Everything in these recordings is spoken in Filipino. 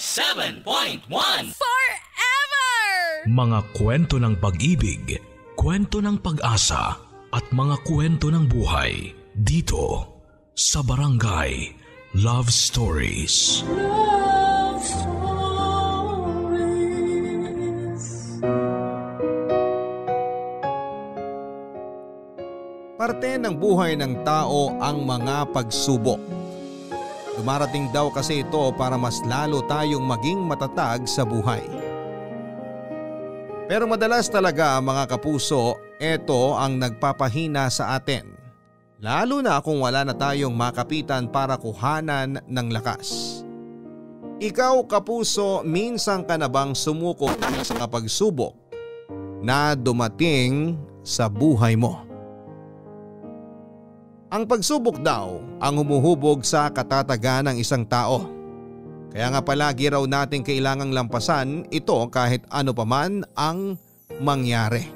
97.1 Forever! Mga kwento ng pag-ibig, kwento ng pag-asa at mga kwento ng buhay dito sa Barangay Love Stories. Love Stories. Parte ng buhay ng tao ang mga pagsubok. Dumarating daw kasi ito para mas lalo tayong maging matatag sa buhay. Pero madalas talaga mga kapuso, ito ang nagpapahina sa atin. Lalo na kung wala na tayong makapitan para kuhanan ng lakas. Ikaw kapuso, minsan ka na bang sumuko dahil sa mga pagsubok na dumating sa buhay mo? Ang pagsubok daw ang humuhubog sa katatagan ng isang tao. Kaya nga palagi raw natin kailangang lampasan ito kahit ano paman ang mangyari.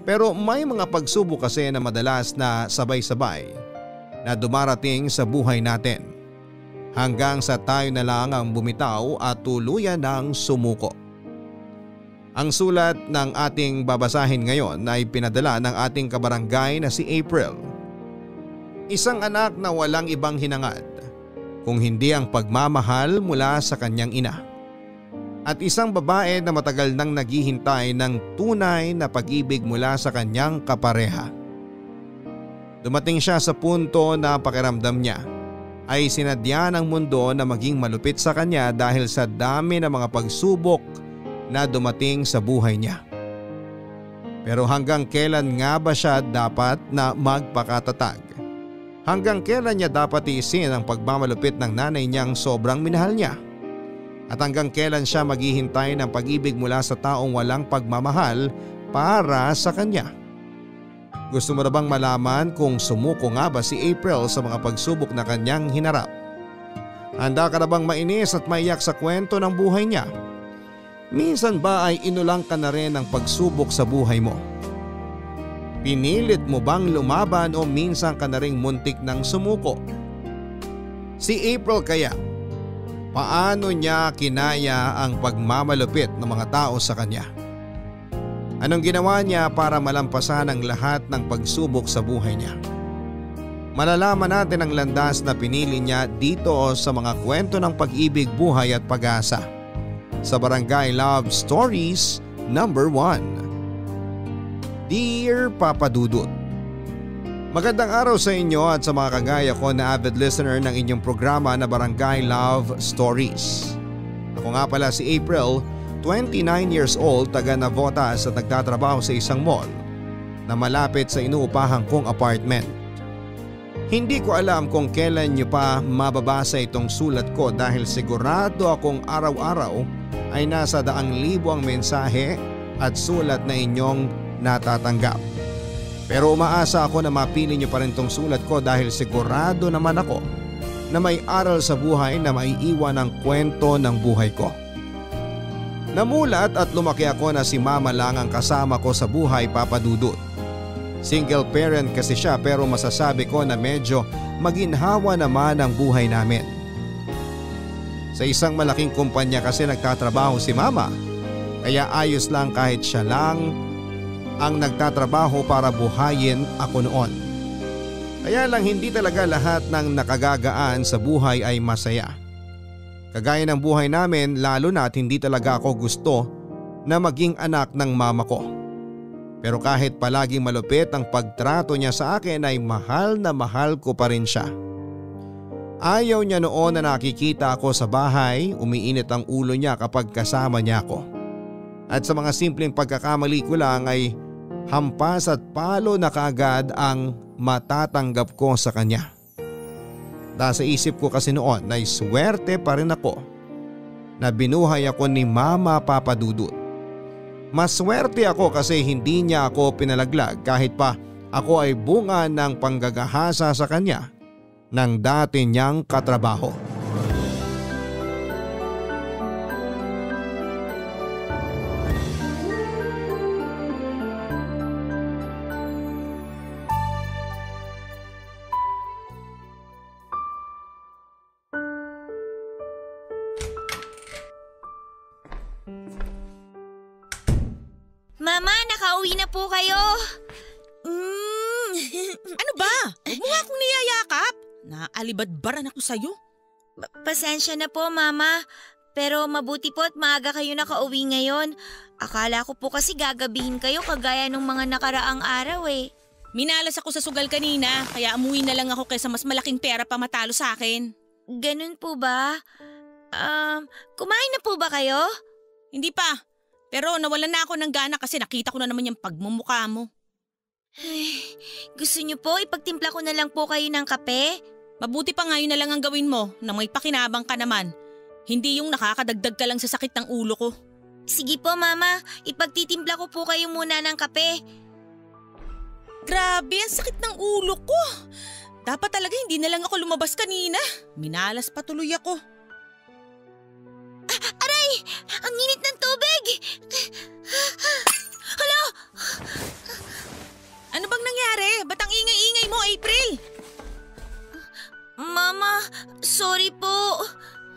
Pero may mga pagsubok kasi na madalas na sabay-sabay na dumarating sa buhay natin. Hanggang sa tayo na lang ang bumitaw at tuluyan ng sumuko. Ang sulat ng ating babasahin ngayon ay pinadala ng ating kabarangay na si April. Isang anak na walang ibang hinangad kung hindi ang pagmamahal mula sa kanyang ina. At isang babae na matagal nang naghihintay ng tunay na pag-ibig mula sa kanyang kapareha. Dumating siya sa punto na pakiramdam niya ay sinadya ng mundo na maging malupit sa kanya dahil sa dami ng mga pagsubok na dumating sa buhay niya. Pero hanggang kailan nga ba siya dapat na magpakatatag? Hanggang kailan niya dapat iisin ang pagmamalupit ng nanay niyang sobrang minahal niya? At hanggang kailan siya maghihintay ng pag-ibig mula sa taong walang pagmamahal para sa kanya? Gusto mo na bang malaman kung sumuko nga ba si April sa mga pagsubok na kanyang hinarap? Handa ka na bang mainis at maiyak sa kwento ng buhay niya? Minsan ba ay inulang ka na rin ng pagsubok sa buhay mo? Pinilit mo bang lumaban o minsan ka na ring muntik ng sumuko? Si April kaya, paano niya kinaya ang pagmamalupit ng mga tao sa kanya? Anong ginawa niya para malampasan ang lahat ng pagsubok sa buhay niya? Malalaman natin ang landas na pinili niya dito sa mga kwento ng pag-ibig, buhay at pag-asa. Sa Barangay Love Stories number 1. Dear Papa Dudut, magandang araw sa inyo at sa mga kagaya ko na avid listener ng inyong programa na Barangay Love Stories. Ako nga pala si April, 29 years old, taga Navotas at nagtatrabaho sa isang mall na malapit sa inuupahan kong apartment. Hindi ko alam kung kailan nyo pa mababasa itong sulat ko dahil sigurado akong araw-araw ay nasa 100,000 ang mensahe at sulat na inyong natatanggap. Pero umaasa ako na mapili niyo pa rin tong sulat ko dahil sigurado naman ako na may aral sa buhay na maiiwan ang kwento ng buhay ko. Namulat at lumaki ako na si mama lang ang kasama ko sa buhay, Papa Dudut. Single parent kasi siya pero masasabi ko na medyo maginhawa naman ang buhay namin. Sa isang malaking kumpanya kasi nagtatrabaho si mama, kaya ayos lang kahit siya lang ang nagtatrabaho para buhayin ako noon. Kaya lang hindi talaga lahat ng nakagagaan sa buhay ay masaya. Kagaya ng buhay namin, lalo na at hindi talaga ako gusto na maging anak ng mama ko. Pero kahit palaging malupit ang pagtrato niya sa akin ay mahal na mahal ko pa rin siya. Ayaw niya noon na nakikita ako sa bahay, umiinit ang ulo niya kapag kasama niya ako. At sa mga simpleng pagkakamali ko lang ay hampas at palo na kaagad ang matatanggap ko sa kanya. Dahil sa isip ko kasi noon ay swerte pa rin ako na binuhay ako ni Mama Papa Dudut. Maswerte ako kasi hindi niya ako pinalaglag kahit pa ako ay bunga ng panggagahasa sa kanya ng dati niyang katrabaho. Uwi na po kayo. Ano ba? Huwag mo nga akong niyayakap. Naalibadbaran ako sa'yo. Pasensya na po, Mama. Pero mabuti po at maaga kayo nakauwi ngayon. Akala ko po kasi gagabihin kayo kagaya nung mga nakaraang araw eh. Minalas ako sa sugal kanina, kaya umuwi na lang ako kaysa mas malaking pera pa matalo sa akin. Ganun po ba? Kumain na po ba kayo? Hindi pa. Pero nawalan na ako ng gana kasi nakita ko na naman yung pagmumukha mo. Ay, gusto niyo po ipagtimpla ko na lang po kayo ng kape? Mabuti pa nga yun na lang ang gawin mo na may pakinabang ka naman. Hindi yung nakakadagdag ka lang sa sakit ng ulo ko. Sige po, Mama. Ipagtitimpla ko po kayo muna ng kape. Grabe, ang sakit ng ulo ko. Dapat talaga hindi na lang ako lumabas kanina. Minalas pa tuloy ako. Aray! Ang init ng tubig! Hala! Ano bang nangyari? Ba't ang ingay-ingay mo, April? Mama, sorry po.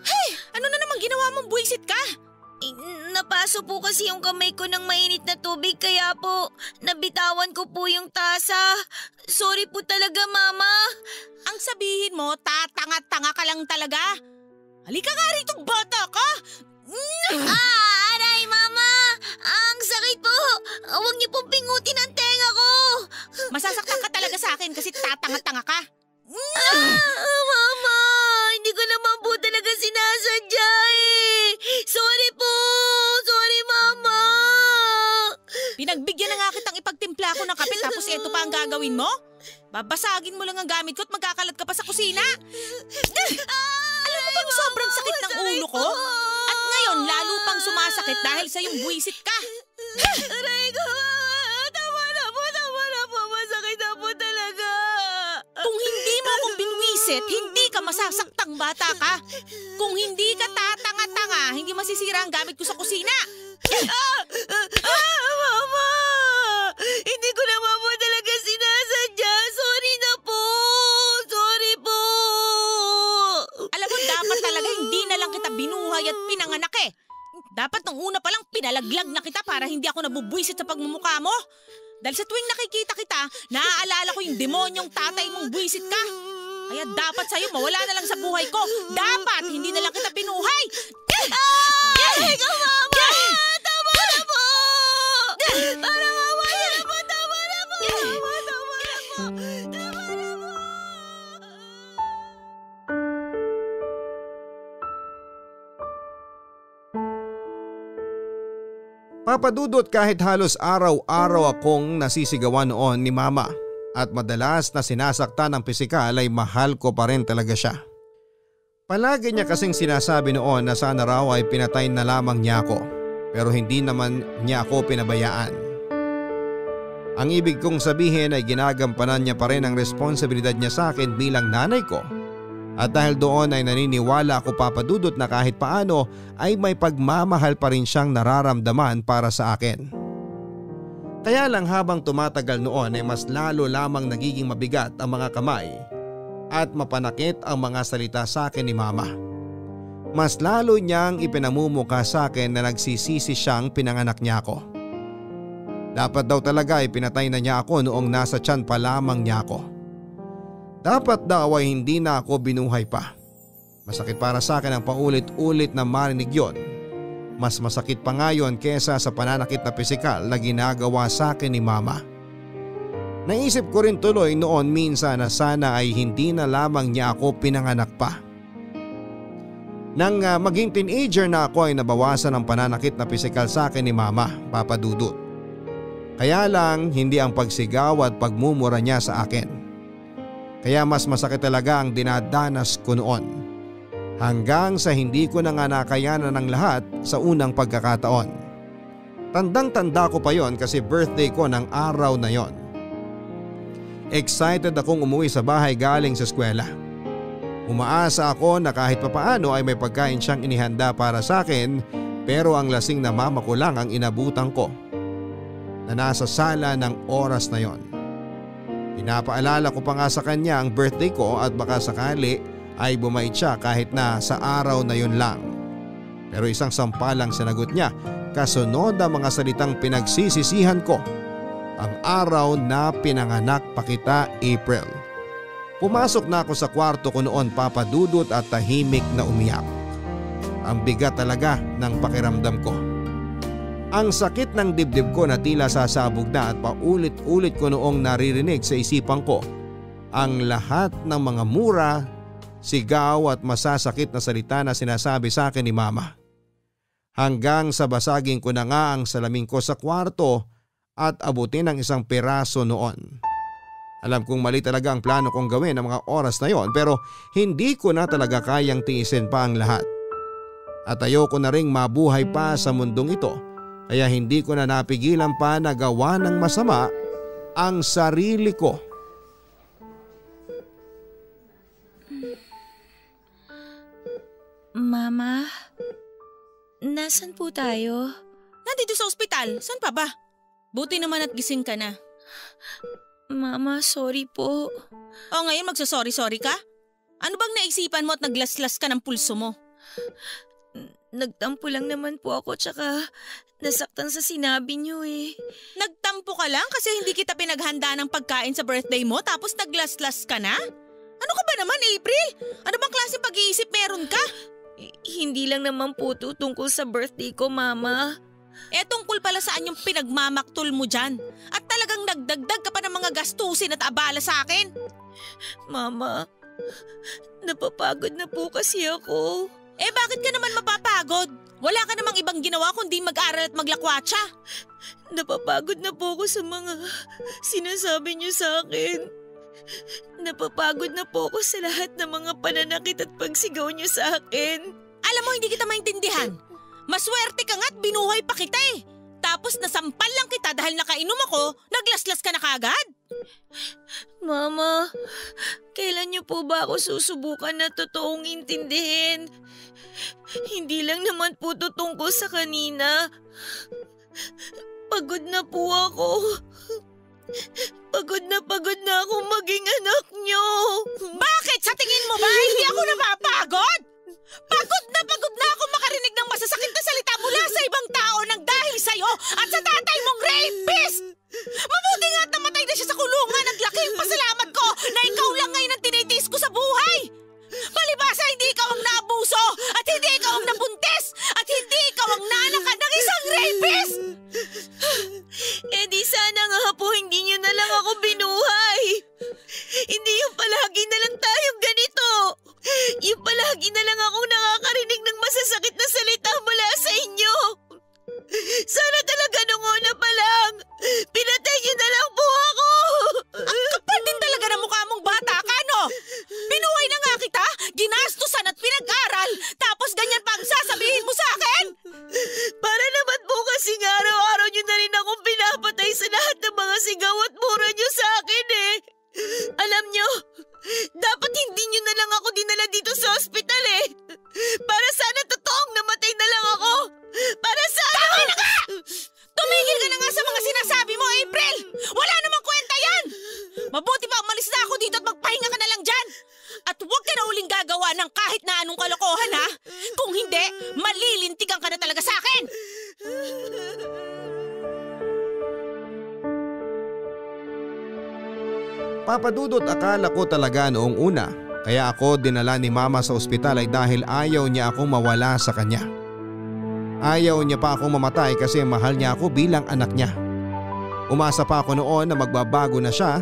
Hey! Ano na naman ginawa mong buwisit ka? Napaso po kasi yung kamay ko ng mainit na tubig kaya po nabitawan ko po yung tasa. Sorry po talaga, Mama. Ang sabihin mo, tatanga-tanga ka lang talaga. Halika nga rito, bata ka! Aray, Mama! Ang sakit po! Huwag niyo pong pingutin ang tenga ko! Masasaktan ka talaga sa akin kasi tatanga-tanga ka. Mama! Hindi ko naman po talaga sinasadya eh! Sorry po! Sorry, Mama! Pinagbigyan na nga kitang ipagtimpla ko ng kape tapos eto pa ang gagawin mo? Babasagin mo lang ang gamit ko at magkakalat ka pa sa kusina? Alam mo bang sobrang sakit ng ulo ko? At ngayon lalo pang sumasakit dahil sa yung buwisit ka. Aray ko! Tama na po! Masakit na po talaga! Kung hindi mo akong binwisit, hindi ka masasaktang bata ka. Kung hindi ka tatanga-tanga, hindi masisira ang gamit ko sa kusina. Mama! Hindi ko naman po talaga sinasadya. Sorry na po! Sorry po! Alam mo, dapat talaga hindi na lang kita binuhay at pinanganak eh. Dapat nung una pa lang pinalaglag na kita para hindi ako nabubwisit sa pagmumukha mo. Dahil sa tuwing nakikita kita, naaalala ko yung demonyong tatay mong buwisit ka. Kaya dapat sa'yo mawala na lang sa buhay ko. Dapat hindi na lang kita binuhay. Ay, ko, Mama! Tama na po! Parang awa na po! Tama na po! Tama na po! Papadudot kahit halos araw-araw akong nasisigawan noon ni Mama at madalas na sinasaktan ng pisikal ay mahal ko pa rin talaga siya. Palagi niya kasing sinasabi noon na sana raw ay pinatay na lamang niya ako pero hindi naman niya ako pinabayaan. Ang ibig kong sabihin ay ginagampanan niya pa rin ang responsibilidad niya sa akin bilang nanay ko. At dahil doon ay naniniwala ako, Papadudot, na kahit paano ay may pagmamahal pa rin siyang nararamdaman para sa akin. Kaya lang habang tumatagal noon ay mas lalo lamang nagiging mabigat ang mga kamay at mapanakit ang mga salita sa akin ni Mama. Mas lalo niyang ipinamumukha sa akin na nagsisisi siyang pinanganak niya ako. Dapat daw talaga ay pinatay na niya ako noong nasa tiyan pa lamang niya ako. Dapat daw ay hindi na ako binuhay pa. Masakit para sa akin ang paulit-ulit na marinig yon. Mas masakit pa nga yon kesa sa pananakit na pisikal na ginagawa sa akin ni Mama. Naisip ko rin tuloy noon minsan na sana ay hindi na lamang niya ako pinanganak pa. Nang maging teenager na ako ay nabawasan ang pananakit na pisikal sa akin ni Mama, Papadudot. Kaya lang hindi ang pagsigaw at pagmumura niya sa akin. Kaya mas masakit talaga ang dinadanas ko noon. Hanggang sa hindi ko na nga nakayanan ng lahat sa unang pagkakataon. Tandang-tanda ko pa yon kasi birthday ko ng araw na yon. Excited akong umuwi sa bahay galing sa eskwela. Umaasa ako na kahit papaano ay may pagkain siyang inihanda para sa akin, pero ang lasing na mama ko lang ang inabutan ko na nasa sala ng oras na yon. Pinapaalala ko pa nga sa kanya ang birthday ko at baka sakali ay bumait siya kahit na sa araw na yun lang. Pero isang sampalang sinagot niya kasunod ang mga salitang pinagsisisihan ko ang araw na pinanganak pa kita, April. Pumasok na ako sa kwarto ko noon, Papa Dudut, at tahimik na umiyak. Ang bigat talaga ng pakiramdam ko. Ang sakit ng dibdib ko na tila sasabog na at paulit-ulit ko noong naririnig sa isipan ko ang lahat ng mga mura, sigaw at masasakit na salita na sinasabi sa akin ni Mama. Hanggang sa basagin ko na nga ang salamin ko sa kwarto at abutin ang isang piraso noon. Alam kong mali talaga ang plano kong gawin ng mga oras na yon, pero hindi ko na talaga kayang tiisin pa ang lahat. At ayoko na ring mabuhay pa sa mundong ito, kaya hindi ko na napigilan pa na gawa ng masama ang sarili ko. Mama, nasan po tayo? Nandito sa ospital. Saan pa ba? Buti naman at gising ka na. Mama, sorry po. O ngayon magsasorry-sorry ka? Ano bang naisipan mo at naglaslas ka ng pulso mo? Nagtampo lang naman po ako, tsaka nasaktan sa sinabi niyo eh. Nagtampo ka lang kasi hindi kita pinaghanda ng pagkain sa birthday mo tapos naglaslas ka na? Ano ka ba naman, April? Ano bang klase pag-iisip meron ka? Hindi lang naman po ito tungkol sa birthday ko, Mama. Tungkol pala saan yung pinagmamaktol mo dyan? At talagang nagdagdag ka pa ng mga gastusin at abala sa akin? Mama, napapagod na po kasi ako. Bakit ka naman mapapagod? Wala ka namang ibang ginawa kundi mag-aral at maglakwatsa. Napapagod na po ako sa mga sinasabi niyo sa akin. Napapagod na po ako sa lahat ng mga pananakit at pagsigaw niyo sa akin. Alam mo, hindi kita maintindihan. Maswerte ka nga at binuhay pa kita eh. Tapos nasampal lang kita dahil nakainom ako, naglaslas ka na kagad. Mama, kailan niyo po ba ako susubukan na totoong intindihin? Hindi lang naman po ito tungkol sa kanina. Pagod na po ako. Pagod na akong maging anak niyo. Bakit? Sa tingin mo ba hindi ako napapagod? Pagod na ako makarinig ng masasakit na salita mula sa ibang tao nang dahil sa'yo at sa tatay mong rapist! Mabuti nga at namatay na siya sa kulungan at laking pasalamat ko na ikaw lang ngayon ang tinitiis ko sa buhay! Palibasa hindi ikaw ang naabuso at hindi ikaw ang nabuntis at hindi ikaw ang nanakad ng isang rapist! Di sana nga po hindi niyo na lang ako binuhay. Hindi yung palagi na lang tayong ganito. Yung palagi na lang akong nakakarinig ng masasakit na salita mula sa inyo. Sana talaga nung una pa lang, pinatay niyo na lang po ako. Ang kapal din talaga ng mukha mong bata ka, no? Binuhay na nga kita, ginastusan at pinag-aral, tapos ganyan pa ang sasabihin mo sa akin? Para naman po kasi araw-araw niyo na rin akong pinapatay sa lahat ng mga sigaw at mura niyo sa akin eh. Alam niyo, dapat hindi niyo na lang ako dinala dito sa ospital eh. Para sana totoong namatay na lang ako. Para sana… Tama na nga! Tumigil ka na nga sa mga sinasabi mo, April! Wala namang kwenta yan! Mabuti pa umalis na ako dito at magpahinga ka na lang dyan! At huwag ka na uling gagawa ng kahit na anong kalokohan, ha? Kung hindi, malilintigan ka na talaga sa akin! Papa Dudut, akala ko talaga noong una kaya ako dinala ni Mama sa ospital ay dahil ayaw niya akong mawala sa kanya. Ayaw niya pa akong mamatay kasi mahal niya ako bilang anak niya. Umasa pa ako noon na magbabago na siya,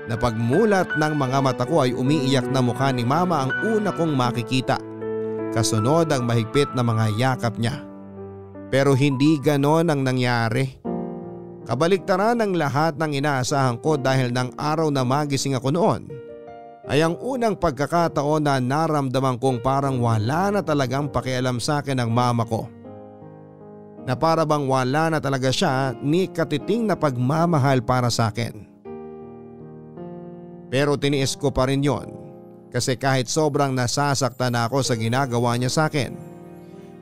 na pagmulat ng mga mata ko ay umiiyak na mukha ni Mama ang una kong makikita. Kasunod ang mahigpit na mga yakap niya. Pero hindi ganon ang nangyari. Kabaliktaran ng lahat ng inaasahan ko dahil ng araw na magising ako noon ay ang unang pagkakataon na naramdaman kong parang wala na talagang pakialam sa akin ng mama ko. Na para bang wala na talaga siya ni katiting na pagmamahal para sa akin. Pero tiniis ko pa rin yon kasi kahit sobrang nasasaktan na ako sa ginagawa niya sa akin,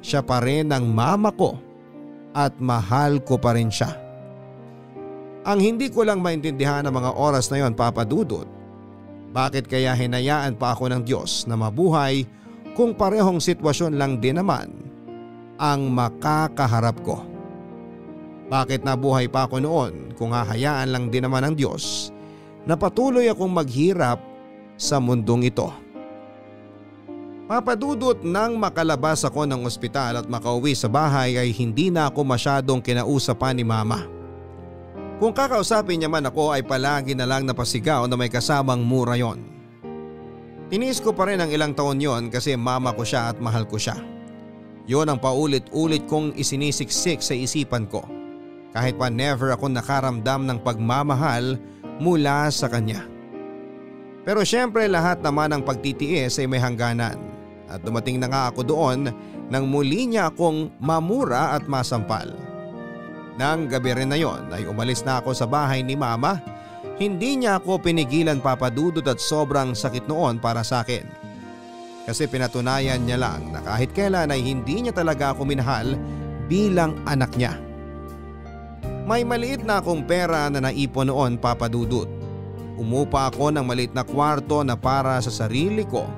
siya pa rin ang mama ko at mahal ko pa rin siya. Ang hindi ko lang maintindihan ng mga oras na yon, Papa Dudut, bakit kaya hinayaan pa ako ng Diyos na mabuhay kung parehong sitwasyon lang din naman ang makakaharap ko. Bakit nabuhay pa ako noon kung hahayaan lang din naman ng Diyos na patuloy akong maghirap sa mundong ito? Papadudot nang makalabas ako ng ospital at makauwi sa bahay ay hindi na ako masyadong kinausapan ni Mama. Kung kakausapin niya man ako ay palagi na lang napasigaw na may kasamang mura yon. Tinis ko pa rin ang ilang taon yon kasi mama ko siya at mahal ko siya. Yon ang paulit-ulit kong isinisiksik sa isipan ko. Kahit pa never ako nakaramdam ng pagmamahal mula sa kanya. Pero syempre lahat naman ng pagtitiis ay may hangganan. At dumating na nga ako doon nang muli niya akong mamura at masampal. Nang gabi rin na yon ay umalis na ako sa bahay ni Mama. Hindi niya ako pinigilan, Papa Dudut, at sobrang sakit noon para sa akin. Kasi pinatunayan niya lang na kahit kailan ay hindi niya talaga ako minahal bilang anak niya. May maliit na akong pera na naipon noon, Papa Dudut. Umupa ako ng maliit na kwarto na para sa sarili ko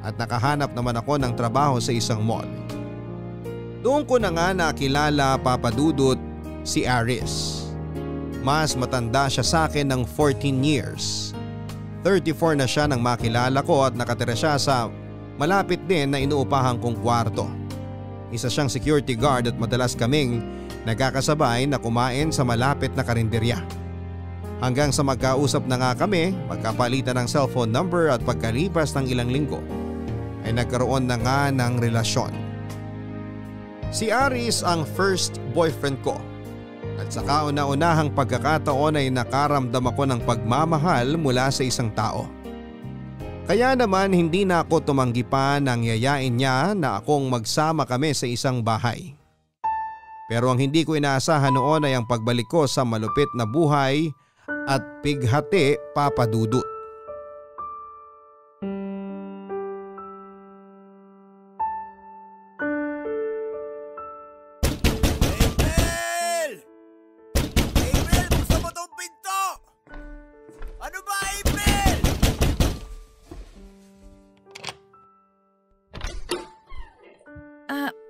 at nakahanap naman ako ng trabaho sa isang mall. Doon ko na nga nakilala, Papa Dudut, si Aris. Mas matanda siya sa akin ng 14 years. 34 na siya nang makilala ko at nakatira siya sa malapit din na inuupahan kong kwarto. Isa siyang security guard at madalas kaming nagkakasabay na kumain sa malapit na karinderya. Hanggang sa magkausap na nga kami, magkapalitan ng cellphone number at pagkalipas ng ilang linggo ay nagkaroon na nga ng relasyon. Si Aris ang first boyfriend ko. At sa kauna-unahang pagkakataon ay nakaramdam ako ng pagmamahal mula sa isang tao. Kaya naman hindi na ako tumanggi pa nang yayain niya na akong magsama kami sa isang bahay. Pero ang hindi ko inaasahan noon ay ang pagbalik ko sa malupit na buhay at pighati, Papa Dudut.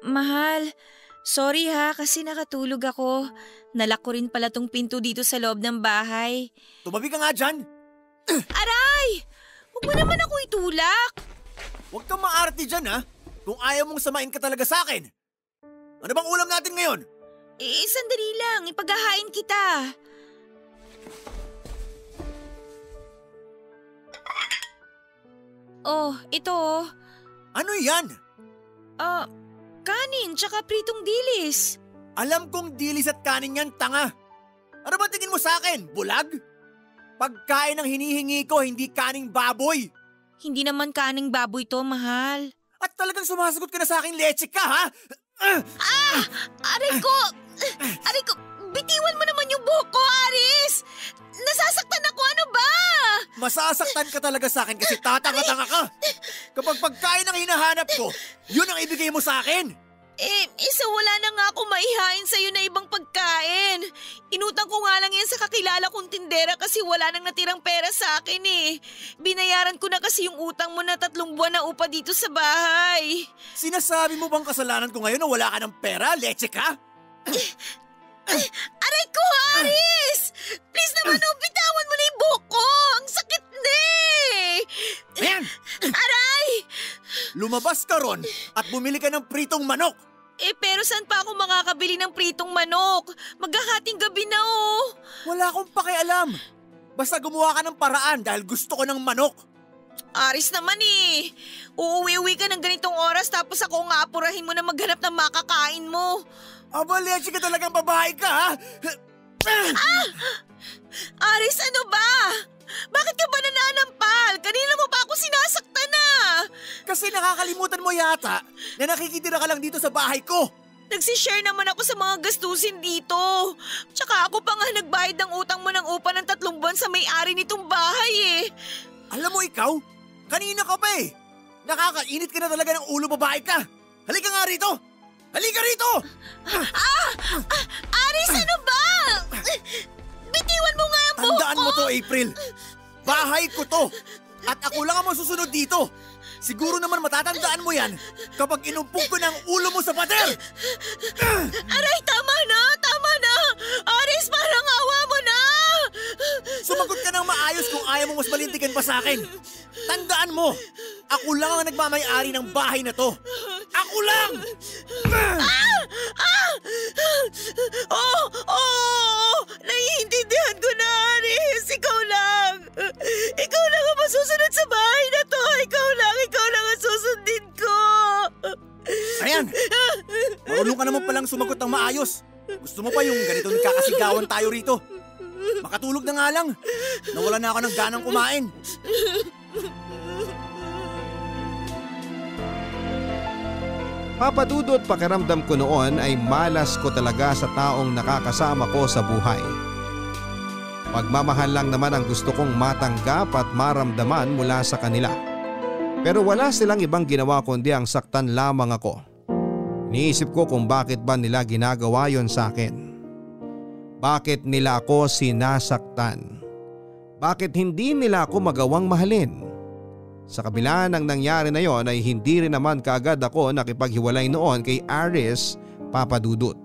Mahal, sorry ha kasi nakatulog ako. Nalak ko rin pala tong pinto dito sa loob ng bahay. Tumabi ka nga dyan! Aray! Huwag mo naman ako itulak! Huwag kang maarte dyan ha! Kung ayaw mong samain ka talaga sa akin! Ano bang ulam natin ngayon? Sandali lang, ipaghahain kita. Oh, ito. Ano yan? Kanin tsaka pritong dilis. Alam kong dilis at kanin yan, tanga. Ano ba tingin mo sa akin? Bulag? Pagkain ang hinihingi ko, hindi kaning baboy. Hindi naman kaning baboy to, mahal. At talagang sumasagot ka na sa akin, leche ka, ha? Aray ko! Aray ko! Bitiwan mo naman yung buhok ko, Aris! Nasasaktan ako, ano ba? Masasaktan ka talaga sa akin kasi tatanga-tanga ka. Kapag pagkain ang hinahanap ko, yun ang ibigay mo sa akin. Wala na nga ako maihain sa'yo na ibang pagkain. Inutang ko nga lang yan sa kakilala kong tindera kasi wala nang natirang pera sa akin eh. Binayaran ko na kasi yung utang mo na 3 buwan na upa dito sa bahay. Sinasabi mo bang kasalanan ko ngayon na wala ka ng pera, leche ka? Aray ko, Aris! Please naman, bitawan mo na yung buhok ko! Ang sakit na eh! Ayan! Aray! Lumabas ka ron at bumili ka ng pritong manok! Pero saan pa ako makakabili ng pritong manok? Maghahating gabi na oh! Wala akong pakialam! Basta gumawa ka ng paraan dahil gusto ko ng manok! Aris naman eh! Uuwi-uwi ka ng ganitong oras tapos ako nga apurahin mo na maghanap ng makakain mo! Aba, leche ka talagang babae ka, ha? Aris, ano ba? Bakit ka ba nananampal? Kanina mo pa ako sinasaktan na! Kasi nakakalimutan mo yata na nakikitira ka lang dito sa bahay ko. Nagsishare naman ako sa mga gastusin dito. Tsaka ako pa nga nagbayad ng utang mo ng upa ng 3 buwan sa may-ari nitong bahay eh. Alam mo ikaw, kanina ka pa eh. Nakakainit ka na talaga ng ulo, babae ka. Halika nga rito! Halika rito! Aris, ano ba? Bitiwan mo nga ang buhok ko! Tandaan mo to, April. Bahay ko to. At ako lang ang masusunod dito. Siguro naman matatandaan mo yan kapag inumpog ko ng ulo mo sa pader. Aray, tama na! Tama na! Sumagot ka ng maayos kung ayaw mo mas malintikan pa sa akin. Tandaan mo, ako lang ang nagmamay-ari ng bahay na to. Ako lang! Naiintindihan ko na, Aris. Ikaw lang. Ikaw lang ang masusunod sa bahay na to. Ikaw lang ang susundin ko. Ayan! Marunong ka naman palang sumagot ng maayos. Gusto mo pa yung ganito nagkakasigawan tayo rito? Makatulog na nga lang. Nawala na ako ng ganang kumain. Papadudot pakiramdam ko noon ay malas ko talaga sa taong nakakasama ko sa buhay. Pagmamahal lang naman ang gusto kong matanggap at maramdaman mula sa kanila. Pero wala silang ibang ginawa kundi ang saktan lamang ako. Iniisip ko kung bakit ba nila ginagawa yon sa akin. Bakit nila ako sinasaktan? Bakit hindi nila ako magawang mahalin? Sa kabila ng nangyari na yon ay hindi rin naman kaagad ako nakipaghiwalay noon kay Aris Papadudut.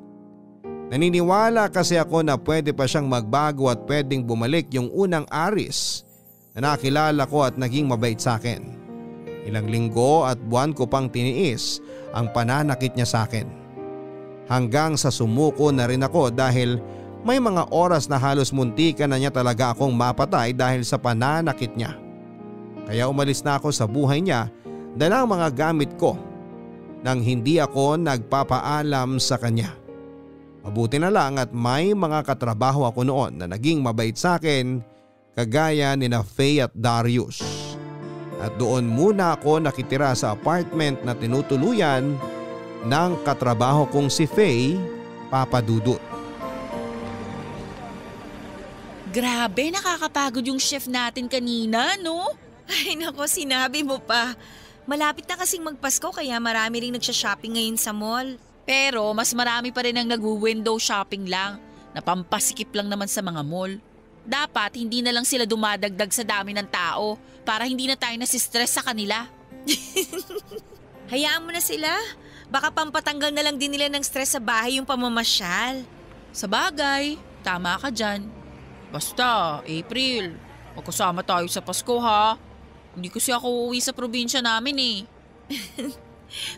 Naniniwala kasi ako na pwede pa siyang magbago at pwedeng bumalik yung unang Aris na nakilala ko at naging mabait sa akin. Ilang linggo at buwan ko pang tiniis ang pananakit niya sa akin. Hanggang sa sumuko na rin ako dahil may mga oras na halos muntikan na niya talaga akong mapatay dahil sa pananakit niya. Kaya umalis na ako sa buhay niya, dala ang mga gamit ko nang hindi ako nagpapaalam sa kanya. Mabuti na lang at may mga katrabaho ako noon na naging mabait sa akin kagaya ni na Faye at Darius. At doon muna ako nakitira sa apartment na tinutuluyan ng katrabaho kong si Faye Papadudut. Grabe, nakakapagod yung chef natin kanina, no? Ay nako, sinabi mo pa. Malapit na kasing magpasko kaya marami ring nagsha-shopping ngayon sa mall. Pero mas marami pa rin ang nag-window shopping lang, na pampasikip lang naman sa mga mall. Dapat hindi na lang sila dumadagdag sa dami ng tao para hindi na tayo nasistress sa kanila. Hayaan mo na sila. Baka pampatanggal na lang din nila ng stress sa bahay yung pamamasyal. Sa bagay, tama ka dyan. Basta, April, magkasama tayo sa Pasko ha. Hindi kasi ako uuwi sa probinsya namin eh.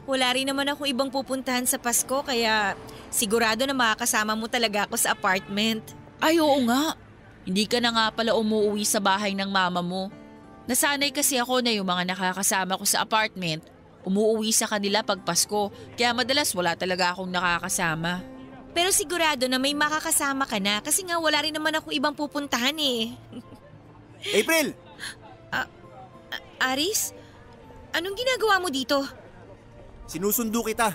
Wala rin naman akong ibang pupuntahan sa Pasko kaya sigurado na makakasama mo talaga ako sa apartment. Ay oo nga, hindi ka na nga pala umuwi sa bahay ng mama mo. Nasanay kasi ako na yung mga nakakasama ko sa apartment, umuwi sa kanila pag Pasko, kaya madalas wala talaga akong nakakasama. Pero sigurado na may makakasama ka na kasi nga wala rin naman akong ibang pupuntahan eh. April! Aris? Anong ginagawa mo dito? Sinusundo kita.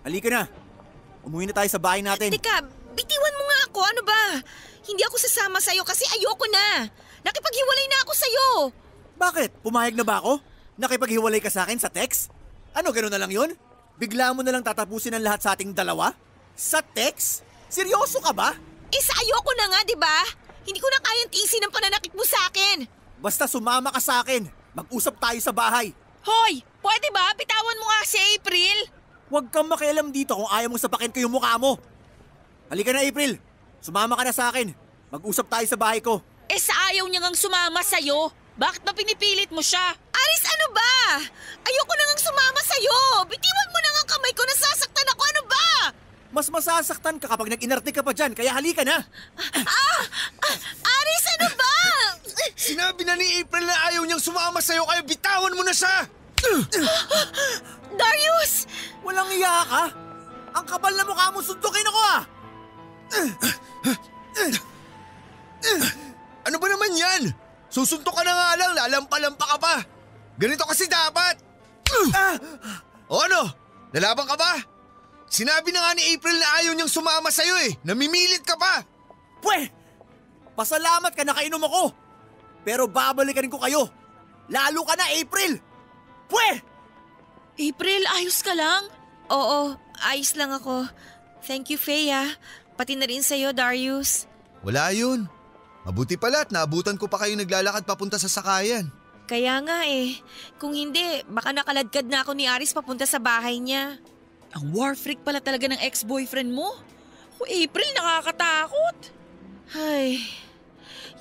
Halika na. Umuwi na tayo sa bahay natin. Teka, bitiwan mo nga ako. Ano ba? Hindi ako sasama sa'yo kasi ayoko na. Nakipaghiwalay na ako sa'yo. Bakit? Pumayag na ba ako? Nakipaghiwalay ka sa akin sa text? Ano, gano'n na lang yun? Bigla mo na lang tatapusin ang lahat sa ating dalawa? Sa text? Seryoso ka ba? Sa ayoko na nga, di ba? Hindi ko na kayang tiisin ang pananakit mo sa akin. Basta sumama ka sa akin. Mag-usap tayo sa bahay. Hoy! Pwede ba? Bitawan mo nga si April! Huwag kang makialam dito kung ayaw mong sapakin ko yung mukha mo. Halika na, April. Sumama ka na sa akin. Mag-usap tayo sa bahay ko. Sa ayaw niya ngang sumama sa'yo. Bakit ba pinipilit mo siya? Aris, ano ba? Ayoko na ngang sumama sa'yo. Bitiwan mo na nga kamay ko, nasasaktan ako. Ano ba? Mas masasaktan ka kapag nag-inarte ka pa dyan, kaya halika na. Aris, ano ba? Sinabi na ni April na ayaw niyang sumama sa'yo kaya bitawan mo na siya! Darius! Walang iya ka? Ang kapal na mukha mo, suntukin ako ah! Ano ba naman yan? Susuntok ka na nga lang, lalampa-lampa ka pa. Ganito kasi dapat. O ano? Lalaban ka ba? Sinabi na nga ni April na ayaw niyang sumama sa'yo eh. Namimilit ka pa. Pwe! Pasalamat ka nakainom ako. Pero babalikan ko kayo. Lalo ka na, April! Pwe! April, ayos ka lang? Oo, ayos lang ako. Thank you, Faye. Pati na rin sa'yo, Darius. Wala yun. Mabuti pala at naabutan ko pa kayo naglalakad papunta sa sakayan. Kaya nga eh. Kung hindi, baka nakaladkad na ako ni Aris papunta sa bahay niya. Ang war freak pala talaga ng ex-boyfriend mo. O April, nakakatakot. Ay,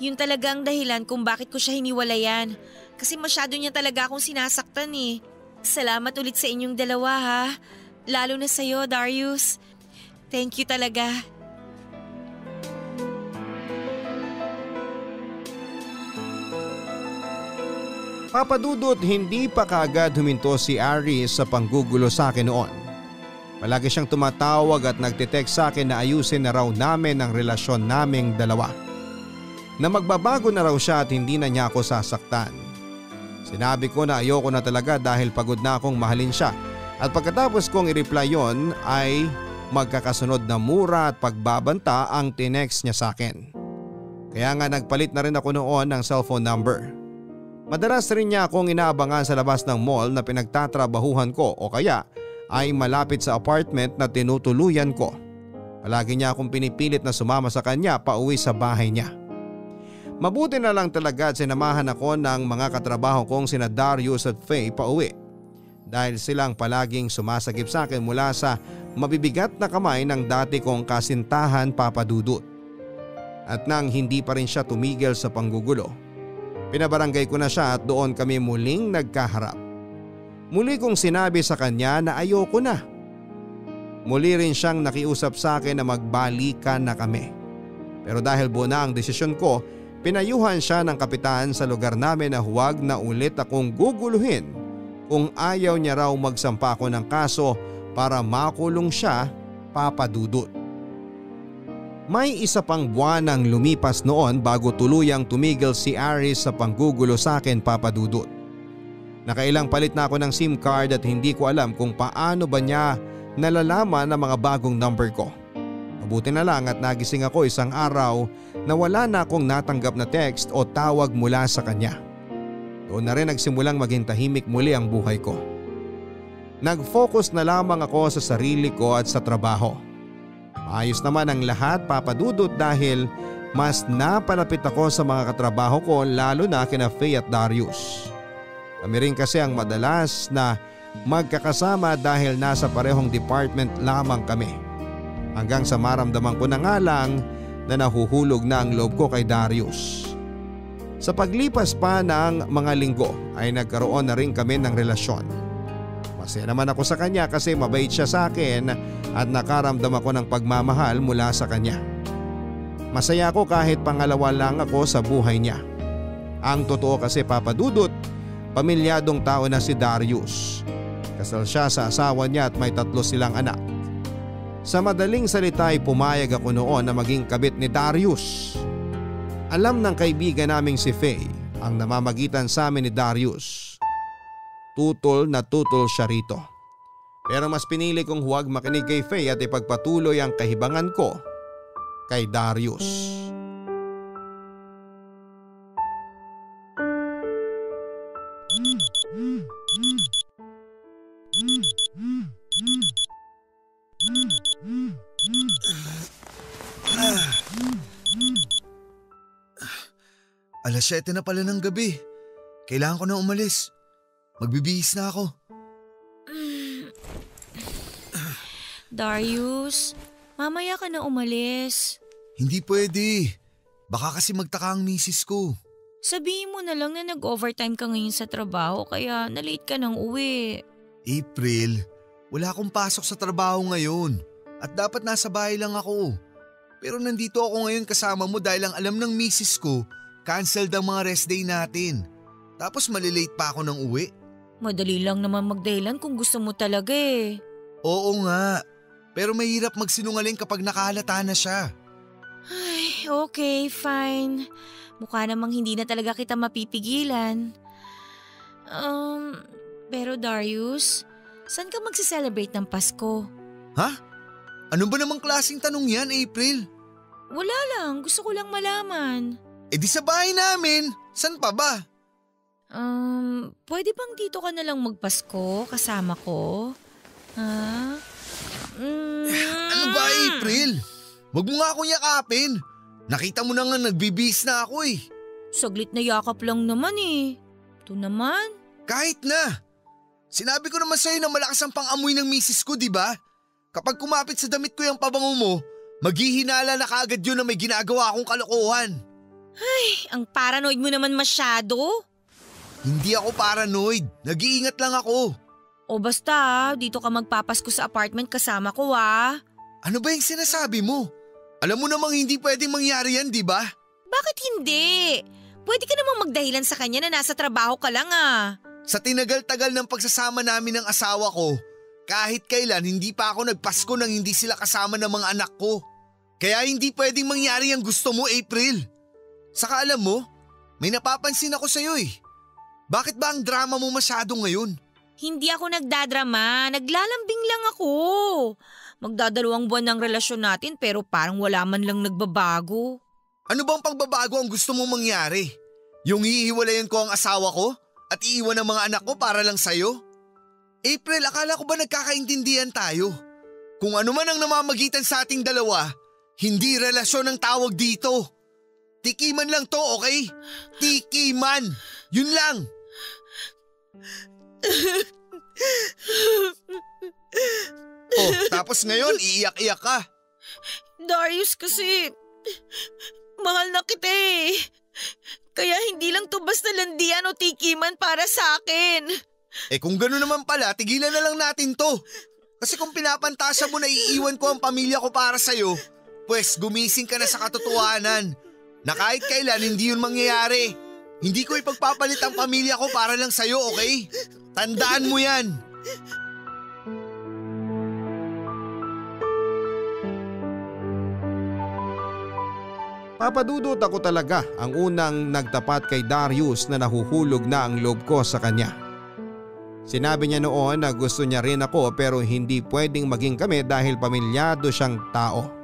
Yun talaga ang dahilan kung bakit ko siya hiniwalayan. Kasi masyado niya talaga akong sinasaktan eh. Salamat ulit sa inyong dalawa ha. Lalo na sa'yo, Darius. Thank you talaga. Papa Dudut, hindi pa kaagad huminto si Aris sa panggugulo sa akin noon. Palagi siyang tumatawag at nagtitext sa akin na ayusin na raw namin ang relasyon naming dalawa. Na magbabago na raw siya at hindi na niya ako sasaktan. Sinabi ko na ayoko na talaga dahil pagod na akong mahalin siya. At pagkatapos kong i-reply yon ay magkakasunod na mura at pagbabanta ang tinext niya sa akin. Kaya nga nagpalit na rin ako noon ng cellphone number. Madalas rin niya akong inaabangan sa labas ng mall na pinagtatrabahuhan ko o kaya ay malapit sa apartment na tinutuluyan ko. Palagi niya akong pinipilit na sumama sa kanya pauwi sa bahay niya. Mabuti na lang talaga at sinamahan ako ng mga katrabaho kong sina Darius at Faye pauwi. Dahil silang palaging sumasagip sa akin mula sa mabibigat na kamay ng dati kong kasintahan, Papa Dudut. At nang hindi pa rin siya tumigil sa panggugulo, pinabarangay ko na siya at doon kami muling nagkaharap. Muli kong sinabi sa kanya na ayoko na. Muli rin siyang nakiusap sa akin na magbalikan na kami. Pero dahil buo na ang desisyon ko, pinayuhan siya ng kapitan sa lugar namin na huwag na ulit akong guguluhin kung ayaw niya raw magsampa ako ng kaso para makulong siya, Papa Dudut. May isa pang buwan ang lumipas noon bago tuluyang tumigil si Aris sa panggugulo sa akin, Papa Dudut. Nakailang palit na ako ng SIM card at hindi ko alam kung paano ba niya nalalaman ang mga bagong number ko. Mabuti na lang at nagising ako isang araw na wala na akong natanggap na text o tawag mula sa kanya. Doon na rin nagsimulang maging tahimik muli ang buhay ko. Nag-focus na lamang ako sa sarili ko at sa trabaho. Maayos naman ang lahat, Papa Dudut, dahil mas napalapit ako sa mga katrabaho ko lalo na kina Faye at Darius. Kami rin kasi ang madalas na magkakasama dahil nasa parehong department lamang kami. Hanggang sa maramdaman ko na nga lang na nahuhulog na ang loob ko kay Darius. Sa paglipas pa ng mga linggo ay nagkaroon na rin kami ng relasyon. Masaya naman ako sa kanya kasi mabait siya sa akin at nakaramdam ako ng pagmamahal mula sa kanya. Masaya ako kahit pangalawa lang ako sa buhay niya. Ang totoo kasi, Papa Dudut, pamilyadong tao na si Darius. Kasal siya sa asawa niya at may 3 silang anak. Sa madaling salita ay pumayag ako noon na maging kabit ni Darius. Alam ng kaibigan naming si Faye ang namamagitan sa amin ni Darius. Tutol na tutol siya rito. Pero mas pinili kong huwag makinig kay Faye at ipagpatuloy ang kahibangan ko kay Darius. Alas 7 na pala ng gabi. Kailangan ko na umalis. Magbibihis na ako. Darius, mamaya ka na umalis. Hindi pwede. Baka kasi magtaka ang misis ko. Sabihin mo na lang na nag-overtime ka ngayon sa trabaho kaya na-late ka nang uwi. April, wala akong pasok sa trabaho ngayon. At dapat nasa bahay lang ako. Pero nandito ako ngayon kasama mo dahil ang alam ng misis ko, canceled ang mga rest day natin. Tapos malilate pa ako ng uwi. Madali lang naman magdahilan kung gusto mo talaga eh. Oo nga. Pero mahirap magsinungaling kapag nakahalata na siya. Ay, okay, fine. Mukha namang hindi na talaga kita mapipigilan. Pero Darius, saan ka magse-celebrate ng Pasko? Ha? Ano ba namang klaseng tanong yan, April? Wala lang, gusto ko lang malaman. Eh di sa bahay namin. San pa ba? Pwede bang dito ka na lang magpasko kasama ko? Ha? Ano ba, April? Wag mo nga akong yakapin. Nakita mo na nga nagbibihis na ako eh. Saglit na yakap lang naman eh. Ito naman. Kahit na. Sinabi ko naman sa'yo na malakas ang pang-amoy ng misis ko, di ba? Kapag kumapit sa damit ko yung pabango mo, maghihinala na kaagad yun na may ginagawa akong kalokohan. Ang paranoid mo naman masyado. Hindi ako paranoid. Nag-iingat lang ako. O basta, dito ka magpapasko sa apartment kasama ko Ano ba yung sinasabi mo? Alam mo namang hindi pwedeng mangyari yan, di ba? Bakit hindi? Pwede ka namang magdahilan sa kanya na nasa trabaho ka lang Sa tinagal-tagal ng pagsasama namin ng asawa ko, kahit kailan hindi pa ako nagpasko nang hindi sila kasama ng mga anak ko. Kaya hindi pwedeng mangyari ang gusto mo, April. Saka alam mo, may napapansin ako sa'yo Bakit ba ang drama mo masyado ngayon? Hindi ako nagdadrama, naglalambing lang ako. Magdadalawang buwan ng relasyon natin pero parang wala man lang nagbabago. Ano bang pagbabago ang gusto mong mangyari? Yung hihiwalayan ko ang asawa ko at iiwan ang mga anak ko para lang sa'yo? April, akala ko ba nagkakaintindihan tayo? Kung ano man ang namamagitan sa ating dalawa, hindi relasyon ang tawag dito. Tikiman lang to, okay? Tikiman! Yun lang! Tapos ngayon, iiyak-iyak ka. Darius kasi, mahal na kita Kaya hindi lang to basta landian o tikiman para sa akin. Kung gano'n naman pala, tigilan na lang natin to. Kasi kung pinapantasya mo na iiwan ko ang pamilya ko para sa'yo, pues gumising ka na sa katotohanan na kahit kailan hindi yun mangyayari. Hindi ko ipagpapalit ang pamilya ko para lang sa'yo, okay? Tandaan mo yan. Papadudot ako talaga ang unang nagtapat kay Darius na nahuhulog na ang loob ko sa kanya. Sinabi niya noon na gusto niya rin ako pero hindi pwedeng maging kami dahil pamilyado siyang tao.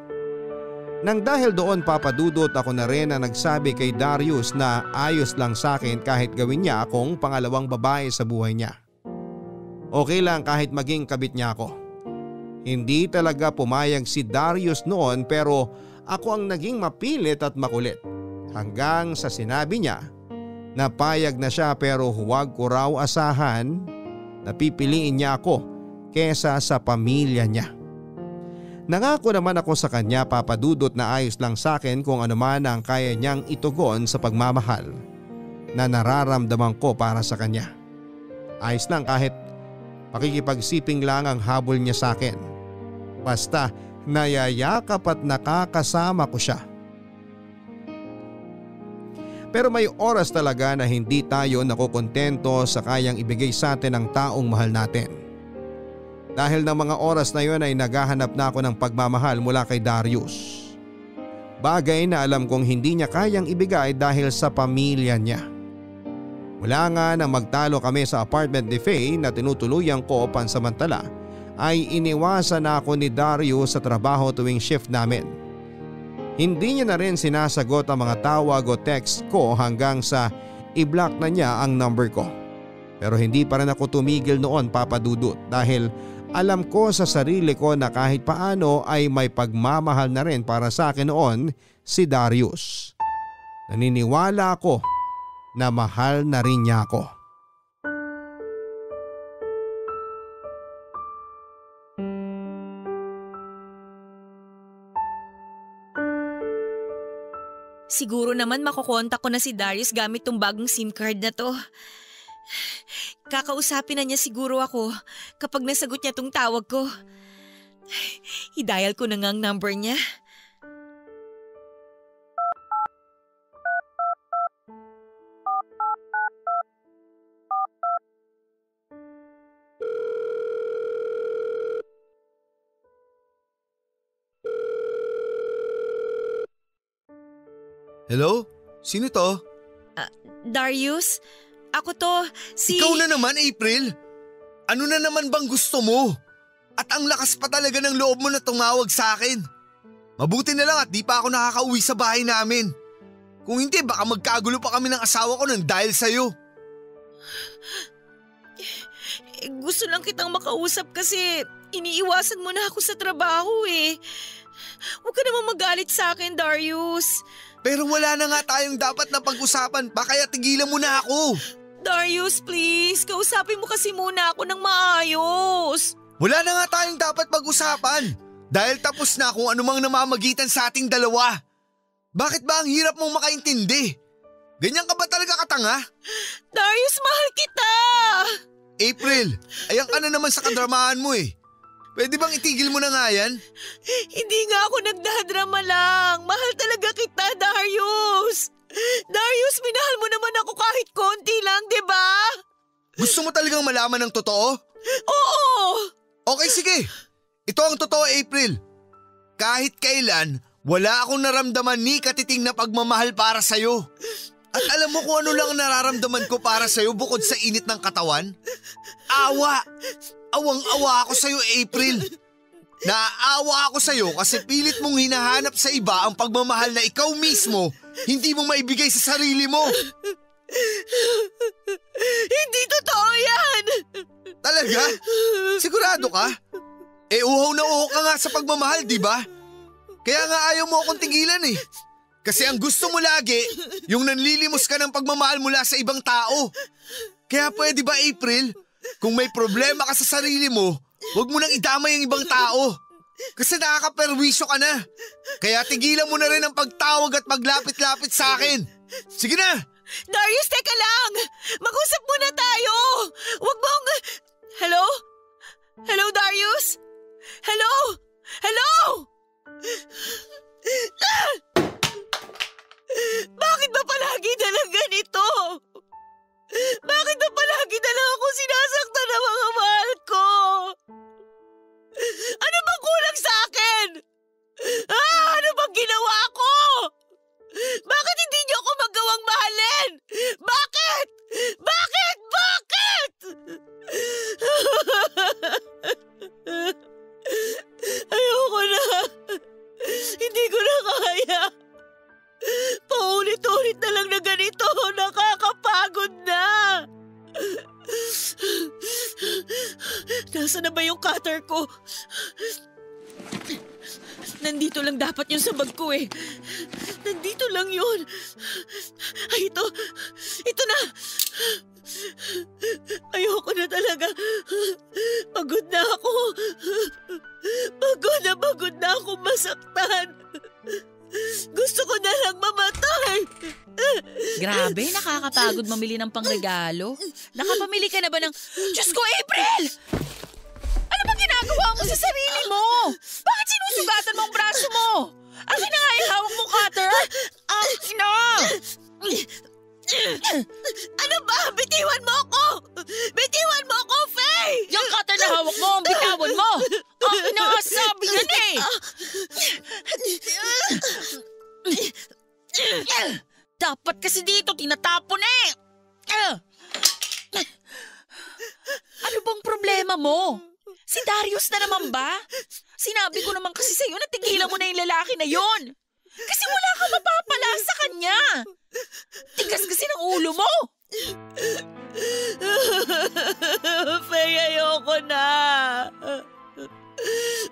Nang dahil doon papadudot ako na rin na nagsabi kay Darius na ayos lang sa akin kahit gawin niya akong pangalawang babae sa buhay niya. Okay lang kahit maging kabit niya ako. Hindi talaga pumayag si Darius noon pero ako ang naging mapilit at makulit. Hanggang sa sinabi niya na payag na siya pero huwag ko raw asahan na pipiliin niya ako kesa sa pamilya niya. Nangako naman ako sa kanya papadudot na ayos lang sa akin kung ano man ang kaya niyang itugon sa pagmamahal na nararamdaman ko para sa kanya. Ayos lang kahit pakikipagsiping lang ang habol niya sa akin. Basta nayayakap at nakakasama ko siya. Pero may oras talaga na hindi tayo nakokontento sa kayang ibigay sa atin ng taong mahal natin. Dahil ng mga oras na yon ay naghahanap na ako ng pagmamahal mula kay Darius. Bagay na alam kong hindi niya kayang ibigay dahil sa pamilya niya. Mula nga nang magtalo kami sa apartment ni Faye na tinutuluyan ko pansamantala ay iniwasan na ako ni Darius sa trabaho tuwing shift namin. Hindi niya na rin sinasagot ang mga tawag o text ko hanggang sa i-block na niya ang number ko. Pero hindi pa rin ako tumigil noon papadudot dahil alam ko sa sarili ko na kahit paano ay may pagmamahal na rin para sa akin noon si Darius. Naniniwala ako na mahal na rin niya ako. Siguro naman makukontak ko na si Darius gamit tong bagong SIM card na to. Kakausapin na niya siguro ako kapag nasagot niya tong tawag ko. I-dial ko na nga ang number niya. Hello? Sino to? Darius? Ako to, si… Ikaw na naman, April. Ano na naman bang gusto mo? At ang lakas pa talaga ng loob mo na tumawag sa akin. Mabuti na lang at di pa ako nakakauwi sa bahay namin. Kung hindi, baka magkagulo pa kami ng asawa ko nang dahil sa'yo. Gusto lang kitang makausap kasi iniiwasan mo na ako sa trabaho Huwag ka naman magalit sa akin, Darius. Pero wala na nga tayong dapat na pag-usapan pa kaya tigilan mo na ako. Darius, please. Kausapin mo kasi muna ako ng maayos. Wala na nga tayong dapat pag-usapan. Dahil tapos na kung anumang namamagitan sa ating dalawa. Bakit ba ang hirap mong makaintindi? Ganyan ka ba talaga katanga? Darius, mahal kita! April, ayan ka na naman sa kadramahan mo eh. Pwede bang itigil mo na nga yan? Hindi nga ako nagdadrama lang. Mahal talaga kita, Darius. Darius, minahal mo naman ako kahit konti lang, di ba? Gusto mo talagang malaman ng totoo? Oo! Okay, sige. Ito ang totoo, April. Kahit kailan, wala akong naramdaman ni katiting na pagmamahal para sa'yo. At alam mo kung ano lang ang nararamdaman ko para sa'yo bukod sa init ng katawan? Awa! Awang-awa ako sa'yo, April. Naaawa ako sa'yo kasi pilit mong hinahanap sa iba ang pagmamahal na ikaw mismo hindi mo maibigay sa sarili mo. Hindi totoo yan! Talaga? Sigurado ka? Uhaw na uhaw ka nga sa pagmamahal, di ba? Kaya nga ayaw mo akong tigilan eh. Kasi ang gusto mo lagi, yung nanlilimos ka ng pagmamahal mula sa ibang tao. Kaya pwede ba, April? Kung may problema ka sa sarili mo, huwag mo nang idamay ang ibang tao. Kasi nakakaperwisyo ka na. Kaya tigilan mo na rin ang pagtawag at maglapit-lapit sa akin. Sige na! Darius, teka lang! Mag-usap muna tayo! Huwag mong… Hello? Hello, Darius? Hello? Hello? Bakit ba palagi na lang ganito? Bakit ba palagi na lang ako sinasaktan ng mga mahal ko? Ano bang kulang sa akin? Ano bang ginawa ko? Bakit hindi niyo ako magawang mahalin? Bakit? Bakit? Bakit? Ayoko na. Hindi ko na kaya. Paulit-ulit na lang na ganito. Nakakapagod na. Nasaan na ba yung cutter ko? Nandito lang dapat yun sa bag ko eh. Nandito lang yun. Ay, ito. Ito na. Ayoko na talaga. Pagod na ako. Pagod na ako masaktan. Gusto ko na lang mamatay. Grabe, nakakapagod mamili ng pangregalo. Nakapamili ka na ba ng… Diyos ko, April! Ano bang ginagawa mo sa sarili mo? Bakit sinusugatan mo ang braso mo? Akin na nga yung hawak mong cutter. Ina! Ano ba? Bitiwan mo ako! Bitiwan mo ako, Faye! Yung cutter na hawak mo, ang bitawan mo! Inasabi yan eh! Dapat kasi dito tinatapon eh! Ano bang problema mo? Si Darius na naman ba? Sinabi ko naman kasi sa'yo na tigilan mo na yung lalaki na yon. Kasi wala ka mapapala sa kanya. Tigas kasi ng ulo mo. Faye, ayoko na.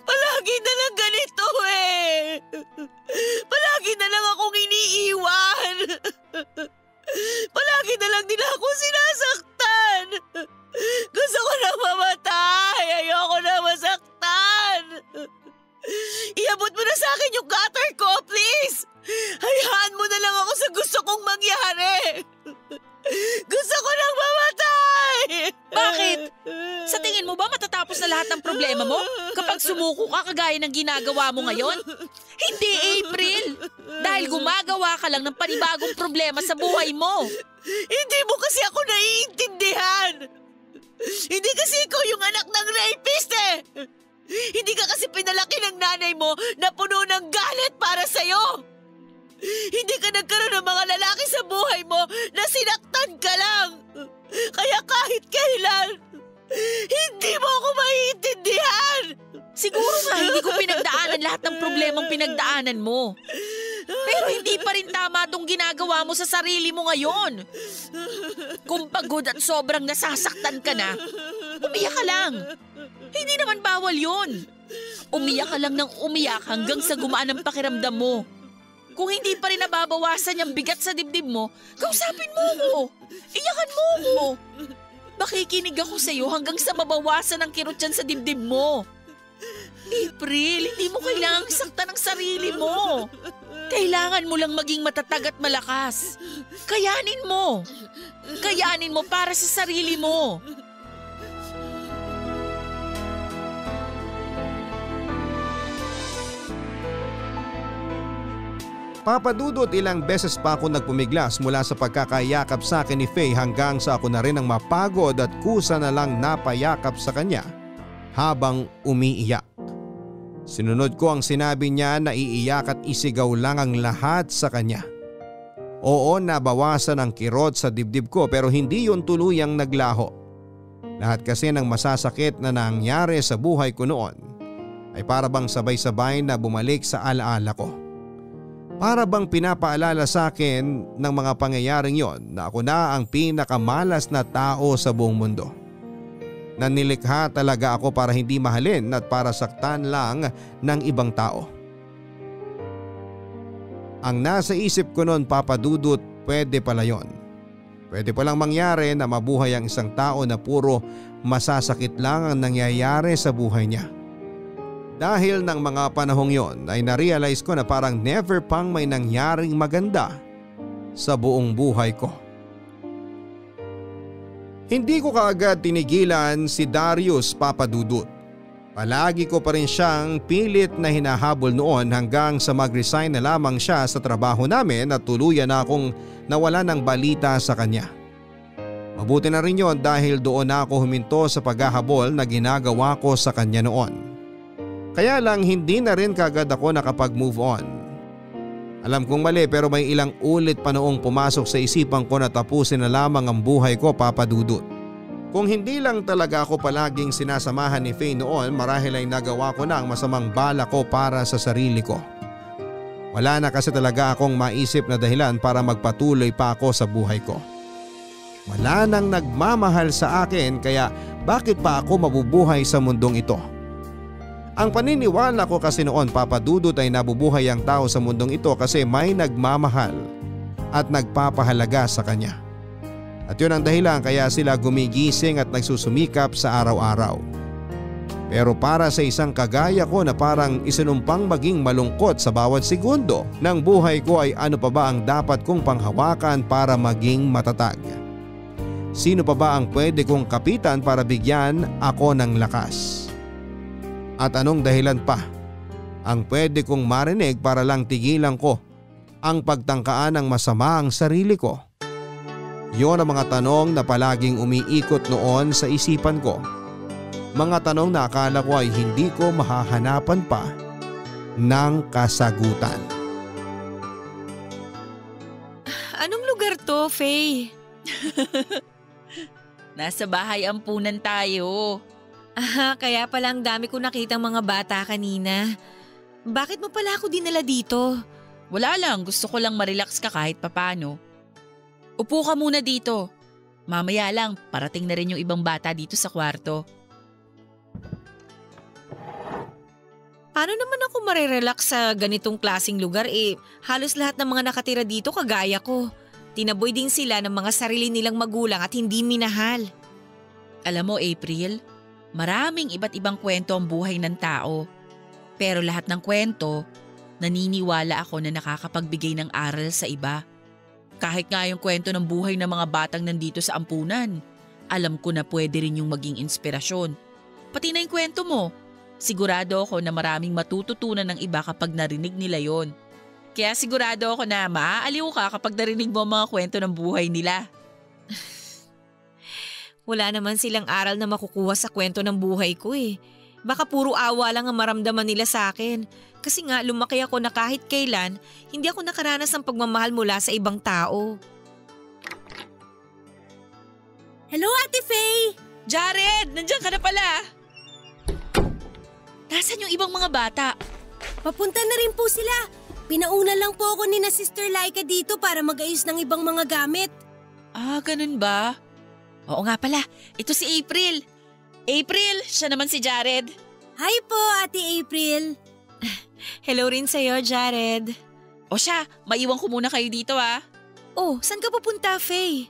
Palagi na lang ganito eh. Palagi na lang akong iniiwan. Palagi na lang din ako sinasaktan. Gusto ko na mamatay. Ayoko na masaktan. Iabot mo na sa akin yung cutter ko, please. Hayaan mo na lang ako sa gusto kong mangyari. Gusto ko nang mamatay. Bakit? Sa tingin mo ba matatapos na lahat ng problema mo kapag sumuko ka kagaya ng ginagawa mo ngayon? Hindi, April. Dahil gumagawa ka lang ng panibagong problema sa buhay mo. Hindi mo kasi ako naiintindihan. Hindi kasi ikaw yung anak ng rapist eh. Hindi ka kasi pinalaki ng nanay mo na puno ng galit para sa'yo. Hindi ka nagkaroon ng mga lalaki sa buhay mo na sinaktan ka lang. Kaya kahit kailan, hindi mo ako maiintindihan. Siguro nga hindi ko pinagdaanan lahat ng problemang pinagdaanan mo. Pero hindi pa rin tama itong ginagawa mo sa sarili mo ngayon. Kung pagod at sobrang nasasaktan ka na, umiyak ka lang. Hindi naman bawal yun. Umiyak ka lang ng umiyak hanggang sa gumaan ang pakiramdam mo. Kung hindi pa rin nababawasan yung bigat sa dibdib mo, kausapin mo ko. Iyakan mo ko. Makikinig ako sa'yo hanggang sa mabawasan ang kirot yan sa dibdib mo. April, hindi mo kailangang saktan ang sarili mo. Kailangan mo lang maging matatag at malakas. Kayanin mo. Kayanin mo para sa sarili mo. Papa Dudut, ilang beses pa ako nagpumiglas mula sa pagkakayakap sa akin ni Faye hanggang sa ako na rin ang mapagod at kusa na lang napayakap sa kanya habang umiiyak. Sinunod ko ang sinabi niya na iiyak at isigaw lang ang lahat sa kanya. Oo, nabawasan ang kirot sa dibdib ko pero hindi yun tuluyang naglaho. Lahat kasi ng masasakit na nangyari sa buhay ko noon ay para bang sabay-sabay na bumalik sa alaala ko. Para bang pinapaalala sa akin ng mga pangyayaring yon na ako na ang pinakamalas na tao sa buong mundo. Na nilikha talaga ako para hindi mahalin at para saktan lang ng ibang tao. Ang nasa isip ko noon, Papa Dudut, pwede pala yon. Pwede palang mangyari na mabuhay ang isang tao na puro masasakit lang ang nangyayari sa buhay niya. Dahil ng mga panahong yon ay narealize ko na parang never pang may nangyaring maganda sa buong buhay ko. Hindi ko kaagad tinigilan si Darius, Papa Dudut. Palagi ko pa rin siyang pilit na hinahabol noon hanggang sa mag-resign na lamang siya sa trabaho namin at tuluyan na akong nawala ng balita sa kanya. Mabuti na rin yon dahil doon na ako huminto sa paghahabol na ginagawa ko sa kanya noon. Kaya lang hindi na rin kagad ako nakapag-move on. Alam kong mali pero may ilang ulit pa noong pumasok sa isipan ko na tapusin na lamang ang buhay ko, Papa Dudut. Kung hindi lang talaga ako palaging sinasamahan ni Faye noon, marahil ay nagawa ko na ang masamang bala ko para sa sarili ko. Wala na kasi talaga akong maisip na dahilan para magpatuloy pa ako sa buhay ko. Wala nang nagmamahal sa akin kaya bakit pa ako mabubuhay sa mundong ito? Ang paniniwala ko kasi noon, Papa Dudut, ay nabubuhay ang tao sa mundong ito kasi may nagmamahal at nagpapahalaga sa kanya. At yun ang dahilan kaya sila gumigising at nagsusumikap sa araw-araw. Pero para sa isang kagaya ko na parang isinumpang maging malungkot sa bawat segundo ng buhay ko ay ano pa ba ang dapat kong panghawakan para maging matatag? Sino pa ba ang pwede kong kapitan para bigyan ako ng lakas? At anong dahilan pa ang pwede kong marinig para lang tigilan ko ang pagtangkaan ng masama ang sarili ko? Yon ang mga tanong na palaging umiikot noon sa isipan ko. Mga tanong na akala ko ay hindi ko mahahanapan pa ng kasagutan. Anong lugar to, Faye? Nasa bahay ampunan tayo. Kaya pala ang dami ko nakitang mga bata kanina. Bakit mo pala ako dinala dito? Wala lang, gusto ko lang ma-relax ka kahit papano. Upo ka muna dito. Mamaya lang, parating na rin yung ibang bata dito sa kwarto. Paano naman ako marirelax sa ganitong klaseng lugar halos lahat ng mga nakatira dito kagaya ko. Tinaboy din sila ng mga sarili nilang magulang at hindi minahal. Alam mo, April, maraming iba't ibang kwento ang buhay ng tao. Pero lahat ng kwento, naniniwala ako na nakakapagbigay ng aral sa iba. Kahit nga yung kwento ng buhay ng mga batang nandito sa ampunan, alam ko na pwede rin yung maging inspirasyon. Pati na yung kwento mo, sigurado ako na maraming matututunan ng iba kapag narinig nila yon. Kaya sigurado ako na maaaliw ka kapag narinig mo ang mga kwento ng buhay nila. Wala naman silang aral na makukuha sa kwento ng buhay ko Baka puro awa lang ang maramdaman nila sa akin. Kasi nga lumaki ako na kahit kailan, hindi ako nakaranas ng pagmamahal mula sa ibang tao. Hello, Ate Faye! Jared! Nandiyan ka na pala! Nasaan yung ibang mga bata? Papunta na rin po sila. Pinauna lang po ako ni na Sister Laika dito para mag-ayos ng ibang mga gamit. Ah, ganun ba? Oo nga pala, ito si April. April, siya naman si Jared. Hi po, Ate April. Hello rin sa'yo, Jared. O siya, maiwan ko muna kayo dito Oh, saan ka pupunta, Faye?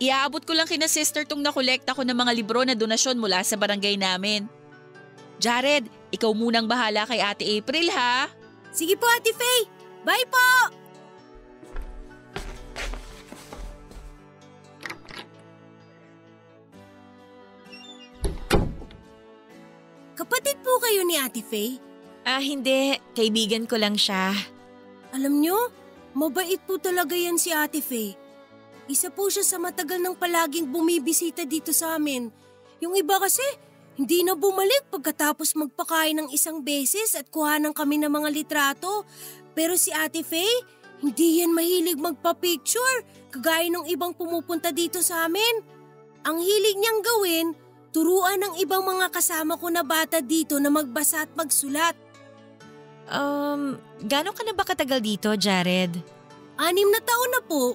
Iaabot ko lang kina sister tong nakolekta ko ng mga libro na donasyon mula sa barangay namin. Jared, ikaw munang bahala kay Ate April ha? Sige po, Ate Faye. Bye po! Kapatid po kayo ni Ate Faye? Hindi. Kaibigan ko lang siya. Alam nyo, mabait po talaga yan si Ate Faye. Isa po siya sa matagal ng palaging bumibisita dito sa amin. Yung iba kasi, hindi na bumalik pagkatapos magpakain ng isang beses at kuhanan kami ng mga litrato. Pero si Ate Faye, hindi yan mahilig magpa-picture, kagaya ng ibang pumupunta dito sa amin. Ang hilig niyang gawin, turuan ng ibang mga kasama ko na bata dito na magbasa at magsulat. Gano'n ka na ba katagal dito, Jared? 6 na taon na po.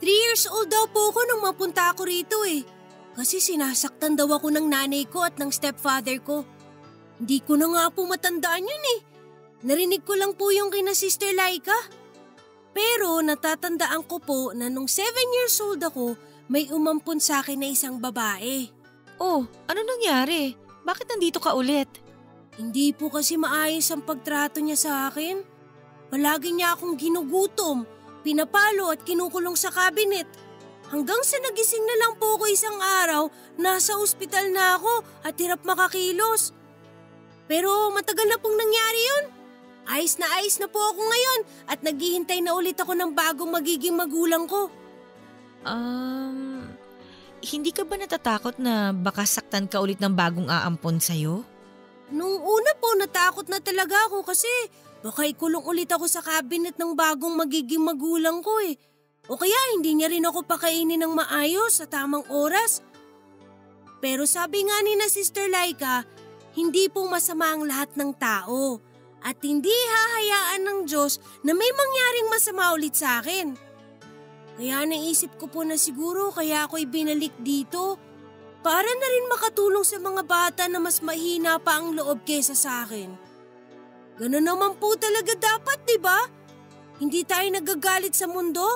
3 years old daw po ako nung mapunta ako rito eh. Kasi sinasaktan daw ako ng nanay ko at ng stepfather ko. Hindi ko na nga po matandaan yun eh. Narinig ko lang po yung kina Sister Laika. Pero natatandaan ko po na nung 7 years old ako, may umampun sa akin na isang babae. Oh, ano nangyari? Bakit nandito ka ulit? Hindi po kasi maayos ang pagtrato niya sa akin. Palagi niya akong ginugutom, pinapalo at kinukulong sa cabinet. Hanggang sa nagising na lang po ako isang araw, nasa ospital na ako at hirap makakilos. Pero matagal na pong nangyari yun. Ayos na po ako ngayon at naghihintay na ulit ako ng bagong magiging magulang ko. Hindi ka ba natatakot na baka saktan ka ulit ng bagong aampon sa'yo? Nung una po natakot na talaga ako kasi baka ikulong ulit ako sa cabinet ng bagong magiging magulang ko eh. O kaya hindi niya rin ako pakainin ng maayos sa tamang oras. Pero sabi nga ni na Sister Laika, hindi po masama ang lahat ng tao at hindi hahayaan ng Diyos na may mangyaring masama ulit sa akin. Kaya naisip ko po na siguro kaya ako'y binalik dito para na rin makatulong sa mga bata na mas mahina pa ang loob kesa sa akin. Ganun naman po talaga dapat, di ba? Hindi tayo nagagalit sa mundo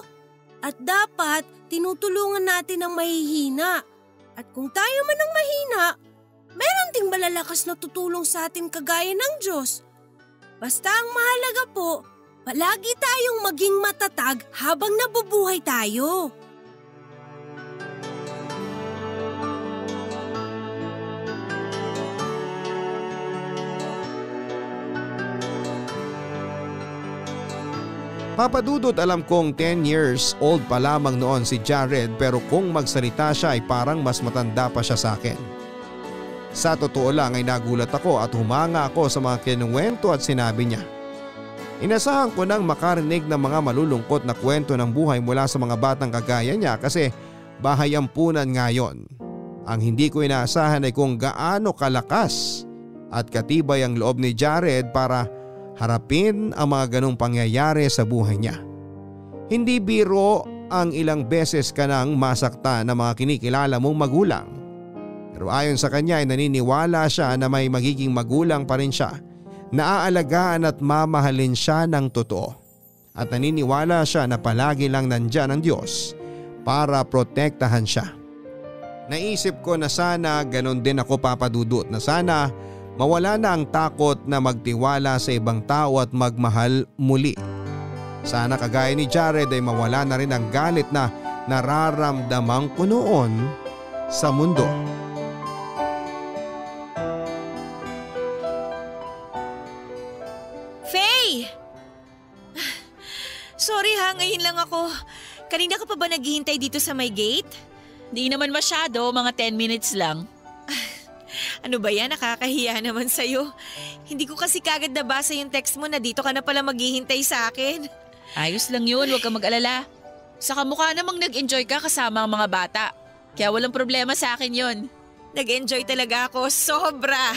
at dapat tinutulungan natin ang mahihina. At kung tayo man ang mahina, meron ding malalakas na tutulong sa atin kagaya ng Diyos. Basta ang mahalaga po, palagi tayong maging matatag habang nabubuhay tayo. Papa Dudut, alam kong 10 years old pa lamang noon si Jared pero kung magsalita siya ay parang mas matanda pa siya sa akin. Sa totoo lang ay nagulat ako at humanga ako sa mga kinuwento at sinabi niya. Inasahan ko nang makarinig ng mga malulungkot na kwento ng buhay mula sa mga batang kagaya niya kasi bahayampunan nga yon. Ang hindi ko inaasahan ay kung gaano kalakas at katibay ang loob ni Jared para harapin ang mga ganong pangyayari sa buhay niya. Hindi biro ang ilang beses ka nang masaktan ng mga kinikilala mong magulang. Pero ayon sa kanya ay naniniwala siya na may magiging magulang pa rin siya. Naaalagaan at mamahalin siya ng totoo. At naniniwala siya na palagi lang nandyan ang Diyos para protektahan siya. Naisip ko na sana ganon din ako, Papa Dudut, na sana mawala na ang takot na magtiwala sa ibang tao at magmahal muli. Sana kagaya ni Jared ay mawala na rin ang galit na nararamdaman ko noon sa mundo. Faye! Sorry ha, ngayon lang ako. Kanina ka pa ba naghihintay dito sa may gate? Di naman masyado, mga 10 minutes lang. Ano ba yan? Nakakahiya naman sa'yo. Hindi ko kasi kagad nabasa yung text mo na dito ka na pala maghihintay sa akin. Ayos lang yun, huwag kang mag-alala. Sa kamukha namang nag-enjoy ka kasama ang mga bata. Kaya walang problema sa akin yun. Nag-enjoy talaga ako, sobra.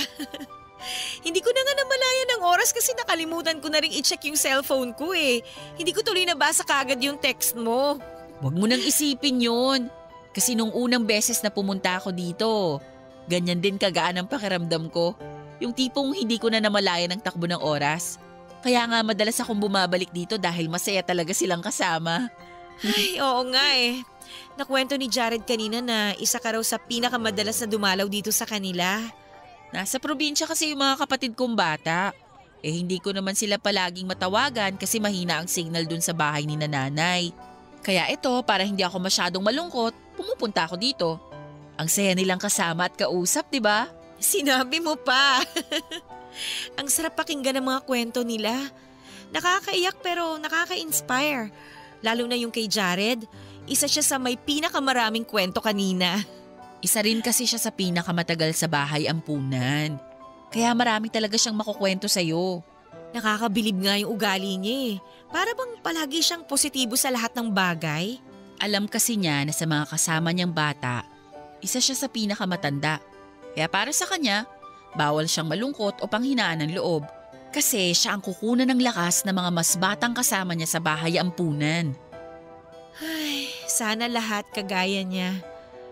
Hindi ko na nga namalayan ng oras kasi nakalimutan ko na rin i-check yung cellphone ko eh. Hindi ko tuloy nabasa kagad yung text mo. Huwag mo nang isipin yun. Kasi nung unang beses na pumunta ako dito, ganyan din kagaan ang pakiramdam ko. Yung tipong hindi ko na namalayan ang takbo ng oras. Kaya nga madalas akong bumabalik dito dahil masaya talaga silang kasama. Ay, oo nga eh. Nakwento ni Jared kanina na isa ka raw sa pinakamadalas na dumalaw dito sa kanila. Nasa probinsya kasi yung mga kapatid kong bata. Hindi ko naman sila palaging matawagan kasi mahina ang signal dun sa bahay ni nanay. Kaya ito, para hindi ako masyadong malungkot, pumupunta ako dito. Ang saya nilang kasama at kausap, di ba? Sinabi mo pa. Ang sarap pakinggan ng mga kwento nila. Nakakaiyak pero nakaka-inspire. Lalo na yung kay Jared. Isa siya sa may pinakamaraming kwento kanina. Isa rin kasi siya sa pinakamatagal sa bahay ampunan. Kaya marami talaga siyang makukwento sa'yo. Nakakabilib nga yung ugali niya eh. Para bang palagi siyang positibo sa lahat ng bagay? Alam kasi niya na sa mga kasama niyang bata, isa siya sa pinakamatanda. Kaya para sa kanya, bawal siyang malungkot o panghinaan ng loob. Kasi siya ang kukunan ng lakas ng mga mas batang kasama niya sa bahay ampunan. Ay, sana lahat kagaya niya.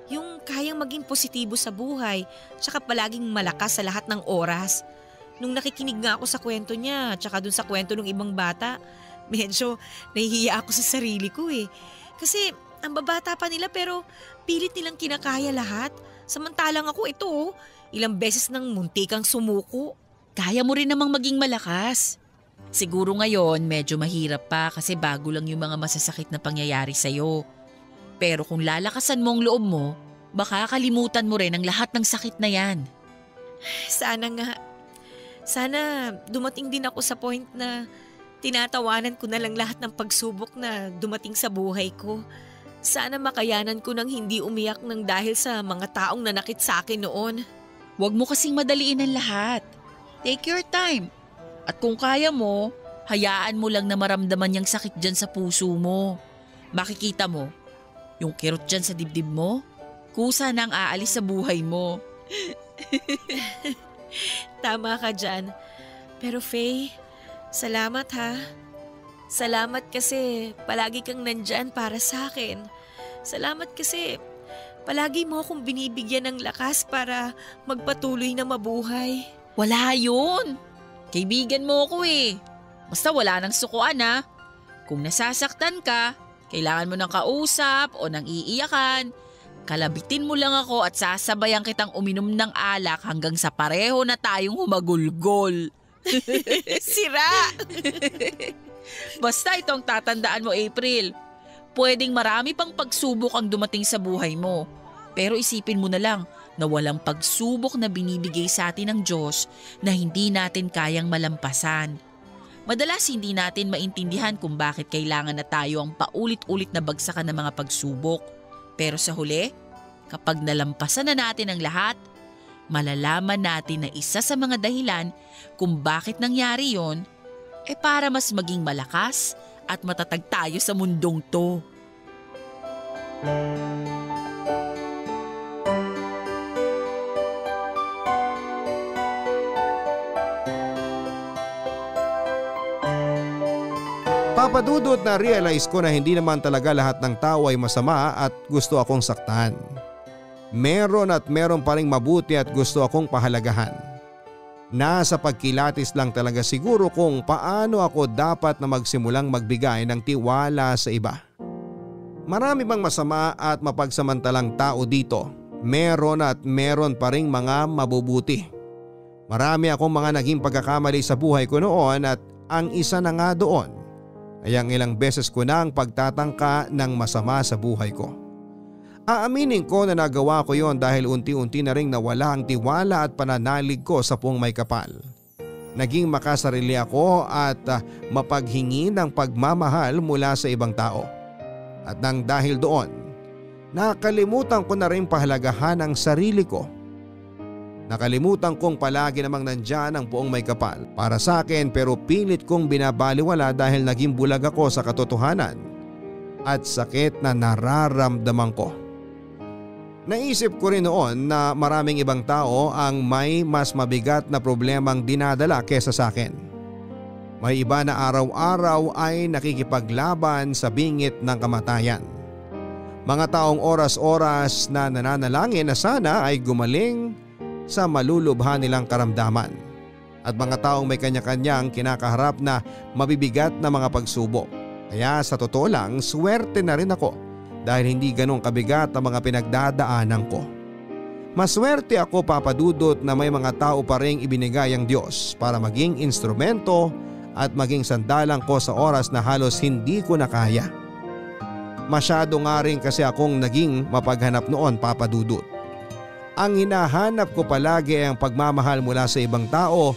Yung kayang maging positibo sa buhay, tsaka palaging malakas sa lahat ng oras. Nung nakikinig nga ako sa kwento niya, tsaka dun sa kwento ng ibang bata, medyo nahihiya ako sa sarili ko eh. Kasi ang babata pa nila pero pilit nilang kinakaya lahat. Samantalang ako ito, ilang beses nang muntikang sumuko. Kaya mo rin namang maging malakas. Siguro ngayon medyo mahirap pa kasi bago lang yung mga masasakit na pangyayari sa'yo. Pero kung lalakasan mo ang loob mo, baka kalimutan mo rin ang lahat ng sakit na yan. Sana nga. Sana dumating din ako sa point na tinatawanan ko na lang lahat ng pagsubok na dumating sa buhay ko. Sana makayanan ko nang hindi umiyak ng dahil sa mga taong nanakit sa akin noon. Huwag mo kasing madaliin ang lahat. Take your time. At kung kaya mo, hayaan mo lang na maramdaman yung sakit dyan sa puso mo. Makikita mo, yung kirot dyan sa dibdib mo, kusa na ang aalis sa buhay mo. Tama ka dyan. Pero Faye, salamat ha. Salamat kasi palagi kang nandyan para sa akin. Salamat kasi palagi mo akong binibigyan ng lakas para magpatuloy na mabuhay. Wala yun. Kaibigan mo ako eh. Basta wala nang sukuan ha. Kung nasasaktan ka, kailangan mo ng kausap o ng iiyakan, kalabitin mo lang ako at sasabayan kitang uminom ng alak hanggang sa pareho na tayong humagulgol. Sira! Basta ito ang tatandaan mo, April. Pwedeng marami pang pagsubok ang dumating sa buhay mo. Pero isipin mo na lang na walang pagsubok na binibigay sa atin ng Diyos na hindi natin kayang malampasan. Madalas hindi natin maintindihan kung bakit kailangan na tayo ang paulit-ulit na bagsakan ng mga pagsubok. Pero sa huli, kapag nalampasan na natin ang lahat, malalaman natin na isa sa mga dahilan kung bakit nangyari yon, para mas maging malakas at matatag tayo sa mundong to. Papadudot na realize ko na hindi naman talaga lahat ng tao ay masama at gusto akong saktan. Meron at meron pa ring mabuti at gusto akong pahalagahan. Nasa pagkilatis lang talaga siguro kung paano ako dapat na magsimulang magbigay ng tiwala sa iba. Marami bang masama at mapagsamantalang tao dito? Meron at meron pa ring mga mabubuti. Marami akong mga naging pagkakamali sa buhay ko noon at ang isa na nga doon ay ang ilang beses ko na ang pagtatangka ng masama sa buhay ko. Aaminin ko na nagawa ko yon dahil unti-unti na ring nawala ang tiwala at pananalig ko sa Puong May Kapal. Naging makasarili ako at mapaghingi ng pagmamahal mula sa ibang tao. At nang dahil doon, nakalimutan ko na rin pahalagahan ang sarili ko. Nakalimutan kong palagi namang nandyan ang Puong May Kapal para sa akin, pero pilit kong binabaliwala dahil naging bulag ako sa katotohanan at sakit na nararamdaman ko. Naisip ko rin noon na maraming ibang tao ang may mas mabigat na problemang dinadala kesa sa akin. May iba na araw-araw ay nakikipaglaban sa bingit ng kamatayan. Mga taong oras-oras na nananalangin na sana ay gumaling sa malulubha nilang karamdaman. At mga taong may kanya-kanyang kinakaharap na mabibigat na mga pagsubok. Kaya sa totoo lang, swerte na rin ako dahil hindi ganong kabigat ang mga pinagdadaanan ko. Maswerte ako, Papa Dudut, na may mga tao pa ring ibinigay ang Diyos para maging instrumento at maging sandalang ko sa oras na halos hindi ko na kaya. Masyado nga rin kasi akong naging mapaghanap noon, Papa Dudut. Ang hinahanap ko palagi ay ang pagmamahal mula sa ibang tao,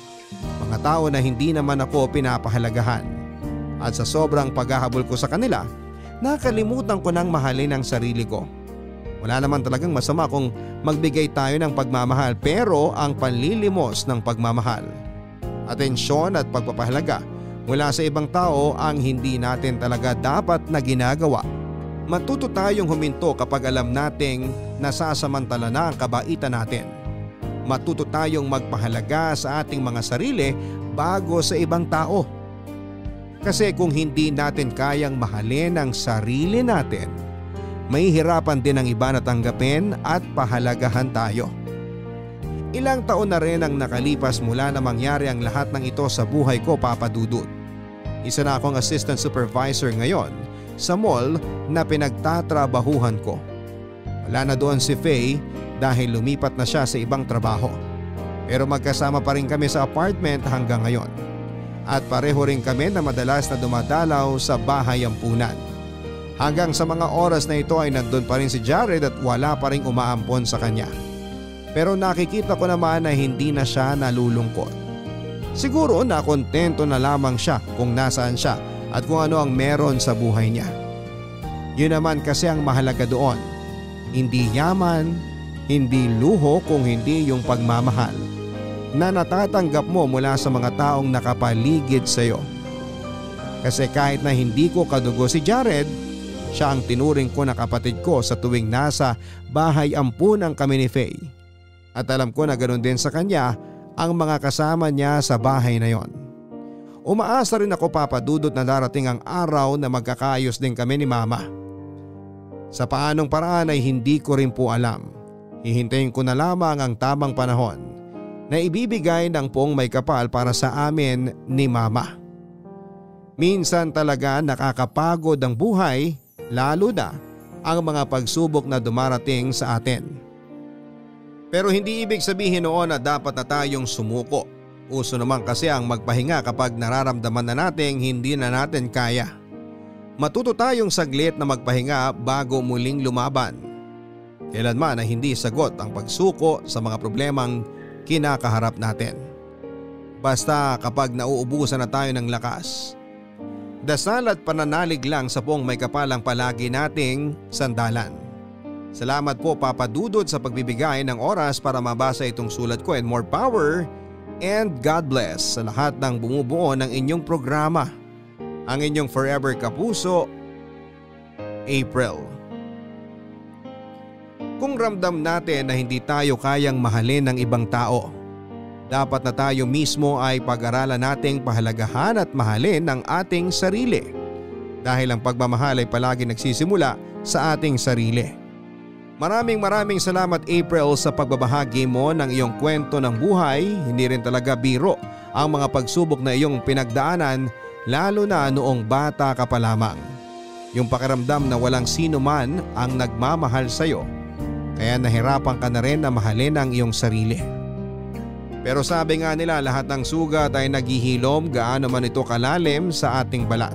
mga tao na hindi naman ako pinapahalagahan. At sa sobrang paghahabol ko sa kanila, nakalimutan ko nang mahalin ang sarili ko. Wala naman talagang masama kung magbigay tayo ng pagmamahal, pero ang panlilimos ng pagmamahal, atensyon at pagpapahalaga mula sa ibang tao ang hindi natin talaga dapat na ginagawa. Matuto tayong huminto kapag alam nating nasasamantala na ang kabaitan natin. Matuto tayong magpahalaga sa ating mga sarili bago sa ibang tao. Kasi kung hindi natin kayang mahalin ang sarili natin, may hirapan din ang iba na tanggapin at pahalagahan tayo. Ilang taon na rin ang nakalipas mula na mangyari ang lahat ng ito sa buhay ko, Papa Dudut. Isa na akong assistant supervisor ngayon sa mall na pinagtatrabahuhan ko. Wala na doon si Faye dahil lumipat na siya sa ibang trabaho. Pero magkasama pa rin kami sa apartment hanggang ngayon. At pareho rin kami na madalas na dumadalaw sa bahay ampunan. Hanggang sa mga oras na ito ay nandun pa rin si Jared at wala pa rin umaampon sa kanya. Pero nakikita ko naman na hindi na siya nalulungkot. Siguro na kontento na lamang siya kung nasaan siya at kung ano ang meron sa buhay niya. Yun naman kasi ang mahalaga doon. Hindi yaman, hindi luho, kung hindi yung pagmamahal na natatanggap mo mula sa mga taong nakapaligid sa iyo. Kasi kahit na hindi ko kadugo si Jared, siya ang tinuring ko na kapatid ko sa tuwing nasa bahay ampunan kami ni Faye. At alam ko na ganoon din sa kanya ang mga kasama niya sa bahay na yon. Umaasa rin ako, Papa Dudut, na darating ang araw na magkakaayos din kami ni Mama. Sa paanong paraan ay hindi ko rin po alam. Hihintayin ko na lamang ang tamang panahon na ibibigay ng Poong May Kapal para sa amin ni Mama. Minsan talaga nakakapagod ang buhay, lalo na ang mga pagsubok na dumarating sa atin. Pero hindi ibig sabihin noon na dapat na tayong sumuko. Uso naman kasi ang magpahinga kapag nararamdaman na nating hindi na natin kaya. Matuto tayong saglit na magpahinga bago muling lumaban. Kailanman na hindi sagot ang pagsuko sa mga problemang kinakaharap natin. Basta kapag nauubusan na tayo ng lakas, dasal at pananalig lang sa Poong May Kapal ang palagi nating sandalan. Salamat po, Papa Dudut, sa pagbibigay ng oras para mabasa itong sulat ko, and more power and God bless sa lahat ng bumubuo ng inyong programa. Ang inyong forever kapuso, April. Kung ramdam natin na hindi tayo kayang mahalin ng ibang tao, dapat na tayo mismo ay pag-aralan nating pahalagahan at mahalin ang ating sarili. Dahil ang pagmamahal ay palagi nagsisimula sa ating sarili. Maraming salamat, April, sa pagbabahagi mo ng iyong kwento ng buhay. Hindi rin talaga biro ang mga pagsubok na iyong pinagdaanan, lalo na noong bata ka pa lamang. Yung pakiramdam na walang sino man ang nagmamahal sa iyo, kaya nahirapan ka na rin na mahalin ang iyong sarili. Pero sabi nga nila, lahat ng sugat ay naghihilom gaano man ito kalalim sa ating balat.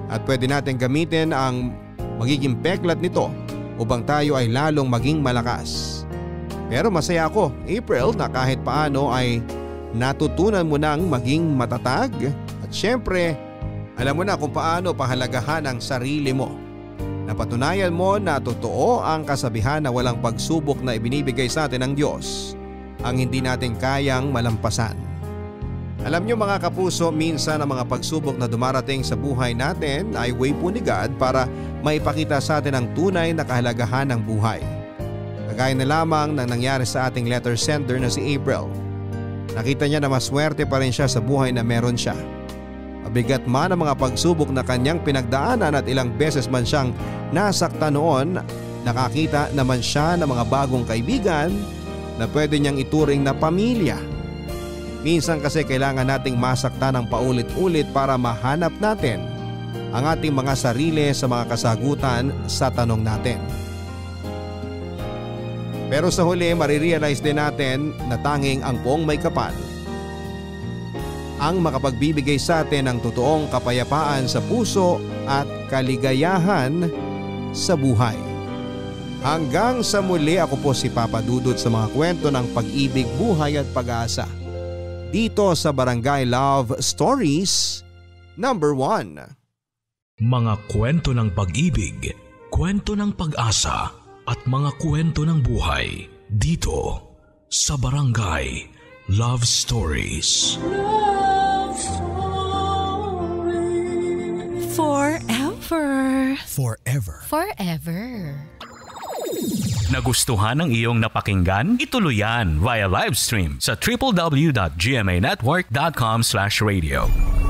At pwede natin gamitin ang magiging peklat nito upang tayo ay lalong maging malakas. Pero masaya ako, April, na kahit paano ay natutunan mo nang maging matatag. At syempre, alam mo na kung paano pahalagahan ang sarili mo. Napatunayan mo na totoo ang kasabihan na walang pagsubok na ibinibigay sa atin ng Diyos ang hindi natin kayang malampasan. Alam niyo mga kapuso, minsan ang mga pagsubok na dumarating sa buhay natin ay way po ni God para maipakita sa atin ang tunay na kahalagahan ng buhay. Kagaya na lamang ng nangyari sa ating letter sender na si April. Nakita niya na maswerte pa rin siya sa buhay na meron siya. Mabigat man ang mga pagsubok na kanyang pinagdaanan at ilang beses man siyang nasaktan noon, nakakita naman siya ng mga bagong kaibigan na pwede niyang ituring na pamilya. Minsan kasi kailangan nating masaktan ng paulit-ulit para mahanap natin ang ating mga sarili sa mga kasagutan sa tanong natin. Pero sa huli marirealize din natin na tanging ang Poong May Kapal ang makapagbibigay sa atin ng totoong kapayapaan sa puso at kaligayahan sa buhay. Hanggang sa muli, ako po si Papa Dudut sa mga kwento ng pag-ibig, buhay at pag-asa. Dito sa Barangay Love Stories number 1. Mga kwento ng pag-ibig, kwento ng pag-asa at mga kwento ng buhay dito sa Barangay Love Stories. Love Stories. Forever. Nagustuhan ng iyong napakinggan? Ituloy yan via live stream sa www.gmanetwork.com/radio.